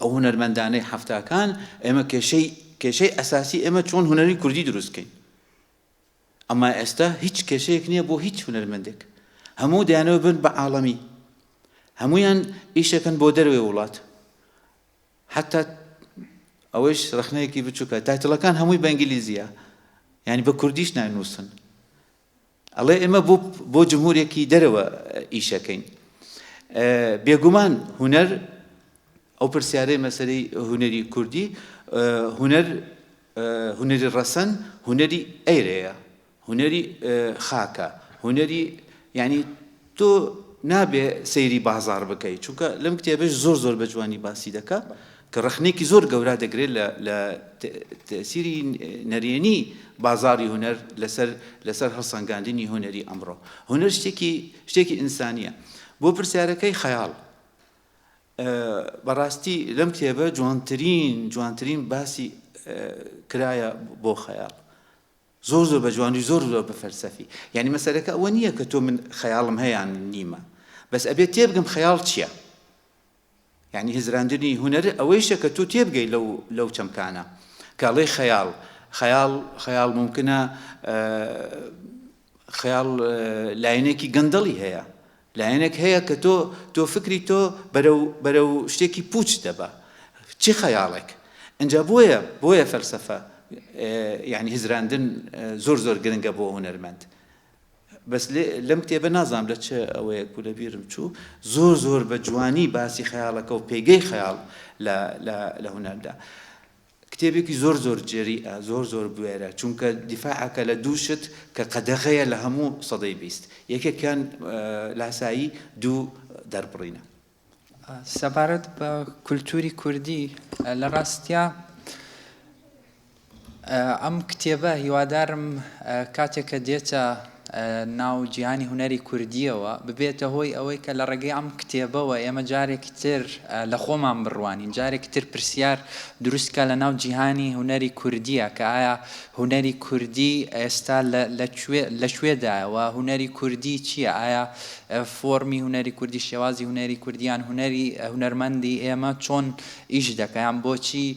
[SPEAKER 6] ئەو هونەرمەندانەی هەفتاکان ئێمە کێشەی ئەساسی ئێمە چۆن هونەری کوردی دروستکەین ئەمما ئێستا هیچ کێشەیەک نییە بۆ هیچ هونەرمەندێک هەموو دەیانەوە بن بە عاڵەمی هەمویان ئیشەکەن بۆ دەروێ وڵات حتا ئەوەش رەخنەیەکی بچووکە تایتڵەکان هەمووی بە ئینگلیزیە یعنی بە کوردیش نانووسن ئەڵێ ئێمە بۆ جمهورێکی دەرەوە ئیشەکەین بێگومان هونەر ئەو پرسیارەی مەسەلەی هونەری کوردی هونەری ڕەسەن هونەری ئەیرەیە هونەری خاکە هونەری یعنی تۆ نابێ سەیری بازار بکەیت چونکە لەم کتێبەش زۆر بە جوانی باسی دەکا کە ڕەخنێکی زۆر گەورە دەگرێت لە تەسیری نەرێنی بازاری هونەر لەسەر هەڵسەنگاندنی هونەری ئەمڕۆ هونەر شتێکی ئینسانیە بۆ پرسیارەکەی خەیاڵ بەڕاستی لەم کتێبە جوانترین باسی کرایە بۆ خەیاڵ زۆر بە جوانی زۆر بە فەلسەفی یعنی مەسەلەکە ئەوە نییە کە تۆ من خەیاڵم هەیەیان نیمە بەس ئەبێت تێبگەم خەیاڵ چییە یعنی هزراندنی هونەر ئەوەیشە کە تۆ تێبگەی لەو چەمکانە کاڵێ خەیاڵ ممکنە خەیاڵ لایەنێکی گەندەڵی هەیە لایەنێک هەیە کە تۆ فکری تۆ بەرەو شتێکی پوچ دەبە چی خەیاڵێک ئەنجا بۆیە فەلسەفە یعنی هزراندن زۆر گرنگە بۆ هونەرمەند بەس لەم کتێبە نازانم لە چه ئەوەیەک بوو لە بیرم چوو زۆر بە جوانی باسی خەیاڵەکە و پێگەی خەیاڵ لە هونەردا کتێبێکی زۆر جێریئە زۆر بوێرە چونکە دیفاعەکە لە دووشت کە قەدەغەیە لە هەموو سەدەی بیست یەکێکیان لاسایی دوو دەربڕینە
[SPEAKER 4] سەبارەت بە کولتوری کوردی لە ڕاستیا ئەم کتێبە هیوادارم کاتێککە دێتە ناو جیهانی هونەری کوردیەوە ببێتە هۆی ئەوەی کە لە ڕێگەی ئەم کتێبەوە ئێمە جارێکی تر لە خۆمان بڕوانین جارێکی تر پرسیار دروستکە لە ناو جیهانی هونەری کوردیە کە ئایا هونەری کوردی ئێستا لەکوێدایەوە هونەری کوردی چییە ئایا فۆرمی هونەری کوردی شێوازی هونەری کوردیان هونەرمەندی ئێمە چۆن ئیش دەکەیان بۆچی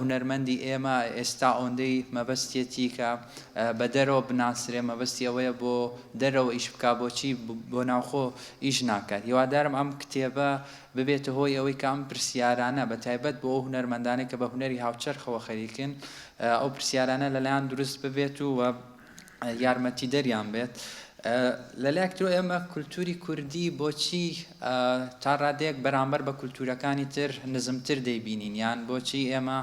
[SPEAKER 4] هونەرمەندی ئێمە ئێستا ئەوەندەی مەبەستێتی کە بە دەرەوە بناسرێ مەبەستی ئەوەیە بۆ دەرەوە ئیش بکا بۆچی بۆ ناوخۆ ئیش ناکات هیوادارم ئەم کتێبە ببێتە هۆی ئەوەی کە ئەم پرسیارانە بە تایبەت بۆ ئەو هونەرمەندانێک کە بە هونەری هاوچەرخەوە خەریکن ئەو پرسیارانە لەلایەن دروست ببێت و یارمەتی دەریان بێت لەلایەکترۆ ئێمە کولتوری کوردی بۆچی تا ڕادەیەک بەرامبەر بە کولتورەکانی تر نزمتر دەیبینین یان بۆچی ئێمە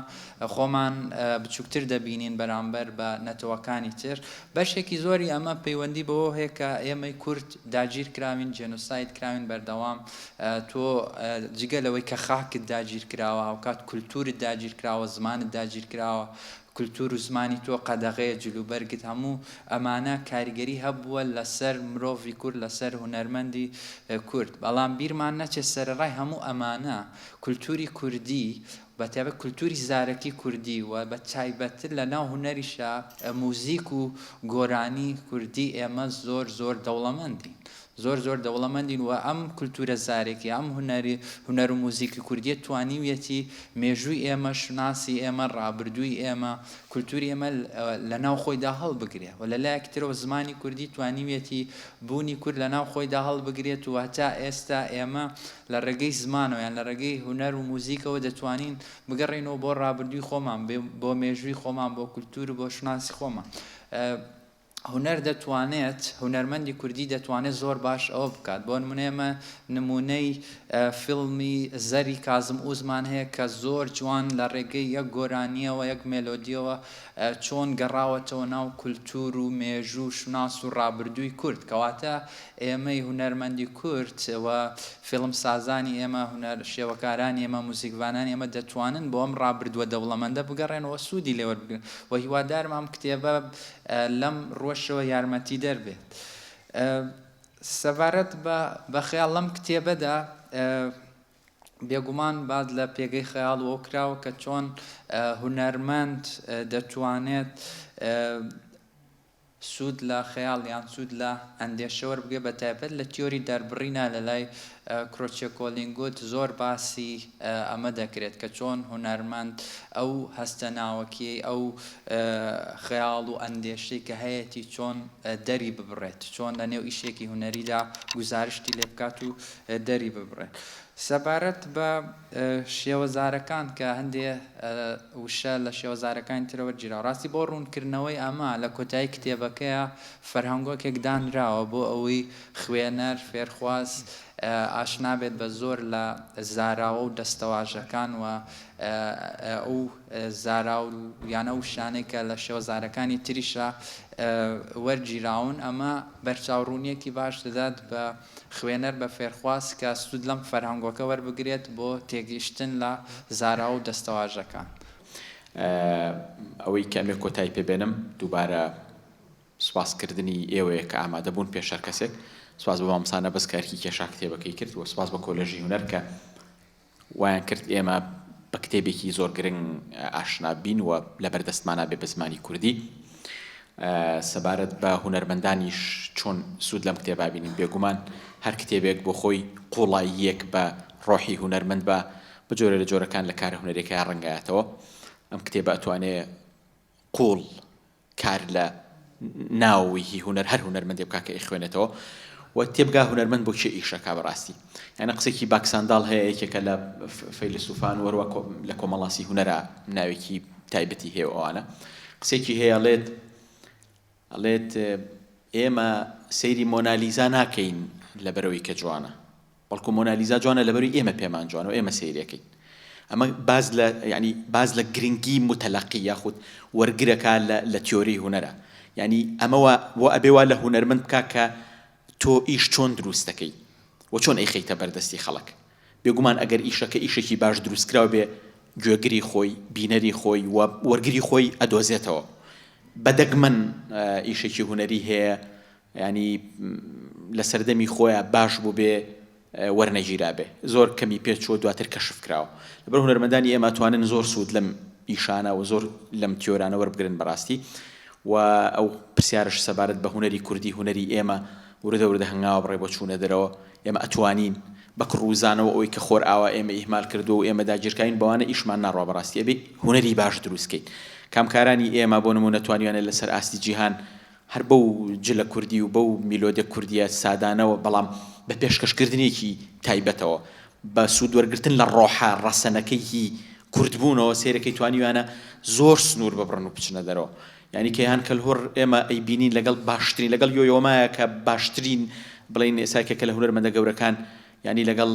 [SPEAKER 4] خۆمان بچووکتر دەبینین بەرامبەر بە نەتەوەکانی تر بەشێکی زۆری ئەمە پەیوەندی بەوە هەیە کە ئێمەی کورد داگیر کراوین جێنۆساید کراوین بەردەوام تۆ جگەلەوەی کە خاکت داگیر کراوە هاوکات کولتورت داگیر کراوە زمانت داگیر کراوە کولتور و زمانی تۆ قەدەغەیە جلوبەرگت هەموو ئەمانە کاریگەری هەبووە لەسەر مرۆڤی کورد لەسەر هونەرمەندی کورد بەڵام بیرمان نەچێت سەرڕای هەموو ئەمانە کولتوری کوردی بەتابەت کولتوری زارەکی کوردی و بە تایبەتتر لە ناو هونەریشە موزیک و گۆرانی کوردی ئێمە زۆر دەوڵەمەندین زۆر دەوڵەمەندین و ئەم کولتورە زارێکی ئەم هونەر و موزیکی کوردیە توانیویەتی مێژووی ئێمە شناسی ئێمە ڕابردووی ئێمە کولتوری ئێمە لە ناو خۆیدا هەڵبگرێت و لەلایەکترەوە زمانی کوردی توانیویەتی بوونی کورد لە ناو خۆیدا هەڵبگرێت و هەتا ئێستا ئێمە لە ڕێگەی زمانەوە یان لە ڕێگەی هونەر و موزیکەوە دەتوانین بگەڕێنەوە بۆ ڕابردووی خۆمان بۆ مێژووی خۆمان بۆ کولتور و بۆ شناسی خۆمان هونەر دەتوانێت هونەرمەندی کوردی دەتوانێت زۆر باش ئەوە بکات بۆ نمونێمە نمونەی فیلمی زەری کازم ئوزمان هەیە کە زۆر جوان لە ڕێگەی یەک گۆرانیەوە یەک مێلۆدیەوە چۆن گەڕاوەتەوە ناو کولتور و مێژوو شناس و ڕابردووی کورد کەواتە ئێمەی هونەرمەندی کورد و فیلم سازانی ئێمە هونەر شێوەکارانی ئێمە موزیکڤانانی ئێمە دەتوانن بۆ ئەم ڕابردووە دەوڵەمەندە بگەڕێنەوە سوودی لێوەربگرن و هیوادارم ئەم کتێبە لەم ڕۆژەوە یارمەتی دەربێت سەبارەت بە خەیاڵ لەم کتێبەدا بێگومان بعد لە پێگەی خەیاڵ وەکراوە کە چۆن هونەرمەند دەتوانێت سوود لە خەیاڵ یان سوود لە ئەندێشەوە بگێ بە تایبەت لە تیۆری دەربڕینە لە لای کرۆچێکۆلینگوت زۆر باسی ئەمە دەکرێت کە چۆن هونەرمەند ئەو هەستە ناوەکی ئەو خەیاڵ و ئەندێشەی کە هەیەی چۆن دەری ببڕێت چۆن لە نێو ئیشێکی هونەریدا گوزارشتی لێ بکات و دەری ببڕێت سەبارەت بە شێوەزارەکان کە هەندێ وشە لە شێوەزارەکانی ترەوە گیرا ڕاستی بۆ ڕوونکردنەوەی ئەمە لە کۆتایی کتێبەکەیە فەرهەنگۆکێک دانراوە بۆ ئەوەی خوێنەر فێرخواز ئاشنا بێت بە زۆر لە زاراوە و دەستەواژەکان و ئەو زارا و یانە و شانەی کە لە شێوەزارەکانی تریشە وەرگیراون ئەمە بەرچاوڕوونیەکی باش دەدات بە خوێنەر بە فێرخواز کە سوود لەم فەرهەنگۆکە وەربگرێت بۆ تێگەیشتن لە زارا و دەستەواژەکان
[SPEAKER 5] ئەوەی کەمێ کۆتایی پێبێنم دووبارە سوپاسکردنی ئێوەیە کە ئامادە بوون پێش هەر کەسێک سواز بە مامۆسانە بەس کارکی کێشا کتێبەکەی کرد و سواز بە کۆلێژی هونەر کە وایان کرد ئێمە بە کتێبێکی زۆر گرنگ ئاشنا بین و لە بەردەستمانە بێ بە زمانی کوردی سەبارەت بە هونەرمەندانیش چۆن سوود لەم کتێبا بینین بێگومان هەر کتێبێک بۆ خۆی قوڵاییەک بە ڕۆحی هونەرمەند بە جۆرە لە جۆرەکان لە کارە هونەرێکە ڕەنگایەتەوە ئەم کتێبە ئەتوانێ قوڵ کار لە ناوی هونەر هەر هونەرمەندێ بکا کە ئیخوێنێتەوە و تێبگا هونەرمەند بۆ چێ ئیشەکە بەڕاستی یانە قسێکی باکسانداڵ هەیە یەکێکە لە فەیلسوفان وەروە لە کۆمەڵاسی هونەرە ناوێکی تایبەتی هەیە ئەوانە قسێکی هەیە ئەڵێت ئێمە سەیری مۆنالیزا ناکەین لەبەرەوەی کە جوانە بەڵکو مۆنالیزا جوانە لەبەروی ئێمە پێمان جوانە و ئێمە سەیرەکەین ئەمە باز لە گرنگی متەلەقی یاخود وەرگرەکە لە تیۆری هونەرە یعنی ئەمەوە بۆ ئەبێوا لە هونەرمەند بکا کە تۆ ئیش چۆن دروست دەکەی و چۆن ئەیخەیتە بەردەستی خەڵک بێگومان ئەگەر ئیشەکە ئیشێکی باش دروستکراوە بێ گوێگری خۆی بینەری خۆی و وەرگری خۆی ئەدۆزێتەوە بەدەگمەن ئیشێکی هونەری هەیە ینی لە سەردەمی خۆیان باش بوو بێ وەرنەگیرا بێ زۆر کەمی پێچوە دواتر کەشف کراوە لەبەر هونەرمەندانی ئێمە توانن زۆر سوود لەم ئیشانە و زۆر لەم تیۆرانە وەربگرن بەڕاستی و ئەو پرسیارش سەبارەت بە هونەری کوردی هونەری ئێمە وردە هەنگاوە بڕێ بۆ چوونە دەرەوە ئێمە ئەتوانین بە کڕوزانەوە ئەوەی کە خۆر ئاوە ئێمە ئیهمال کردو و ئێمە داگیرکاین بەوانە ئیشمان ناڕوا بەڕاستی ئەبێ هونەری باش دروستکەین کامکارانی ئێمە بۆ نمونە توانیوانە لەسەر ئاستی جیهان هەر بەو جلە کوردی و بەو میلۆدە کوردیە سادانەوە بەڵام بە پێشکەشکردنێکی تایبەتەوە بە سوود وەرگرتن لە ڕۆحە ڕەسەنەکەی کوردبوونەوە سێرەکەی توانیوانە زۆر سنوور ببڕن و بچنە دەرەوە یعنی کەیان کەلهۆر ئێمە ئەیبینین لەگەڵ باشترین لەگەڵ یۆیۆمایە کە باشترین بڵین ئێساکێکە لە هونەرمەندە گەورەکان ینی لەگەڵ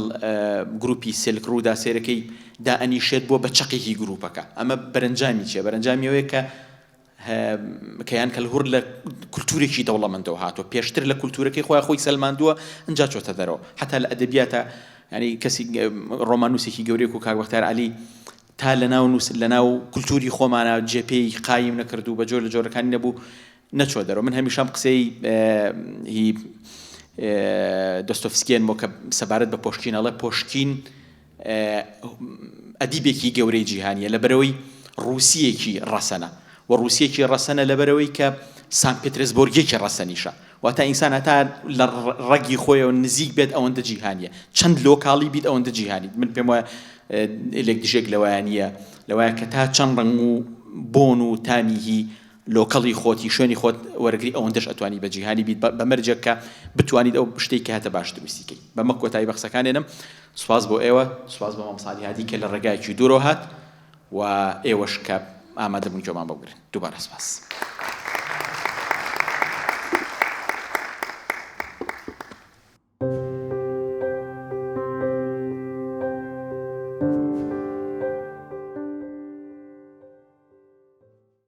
[SPEAKER 5] گروپی سلک ڕوودا سێرەکەی دائەنیشێت بۆ بە چەقێکی گروپەکە ئەمە بەرەنجامی چیە بەرەنجامی ئەوەیە کەیان کەلهۆر لە کولتورێکی دەوڵەمەندەوە هاتووە پێشتر لە کولتورەکەی خۆی سەلماندووە ئەنجا چۆتە دەرەوە حتا لە ئەدەبیاتە ینی کەسی ڕۆمانوسێکی گەورەیەک و کاک بەختیار عەلی تا لەناو کولتوری خۆمانە جێپێی قایم نەکردو بە جۆر لە جۆرەکانی نەبوو نەچۆ دەرەوە من هەمیشەم قسەی هی دۆستۆفسکیان بۆ کە سەبارەت بە پۆشکین ئەڵێ پۆشکین ئەدیبێکی گەورەی جیهانیە لەبەرەوەی ڕووسیەکی ڕەسەنە و ڕووسیەکی ڕەسەنە لەبەرەوەی کە سان پێترسبۆرگێکی ڕەسەنیشە واتە ئینسان هەتا لە ڕەگی خۆیەوە نزیک بێت ئەوەندە جیهانیە چەند لۆکاڵی بیت ئەوەندە جیهانی من پێم وایە لێک دژێک لەوایانیە لەوایە کە تا چەند ڕنگ و بۆن و تامیهی لۆکەڵی خۆتی شوێنی خۆت وەرگری ئەوەندەش ئەتوانی بە جیهانی بیت بەمەرجێک کە بتوانیت ئەو شتێک کە هاتە باش دروستیکەی بەمە کۆتایی بە قسەکانێنم سوپاس بۆ ئێوە سوپاس بە مامۆسای هادی کە لە ڕێگایەکی دوورەوە هات و ئێوەش کە ئامادە بوون گوێمان بگرن دووبارە سوپاس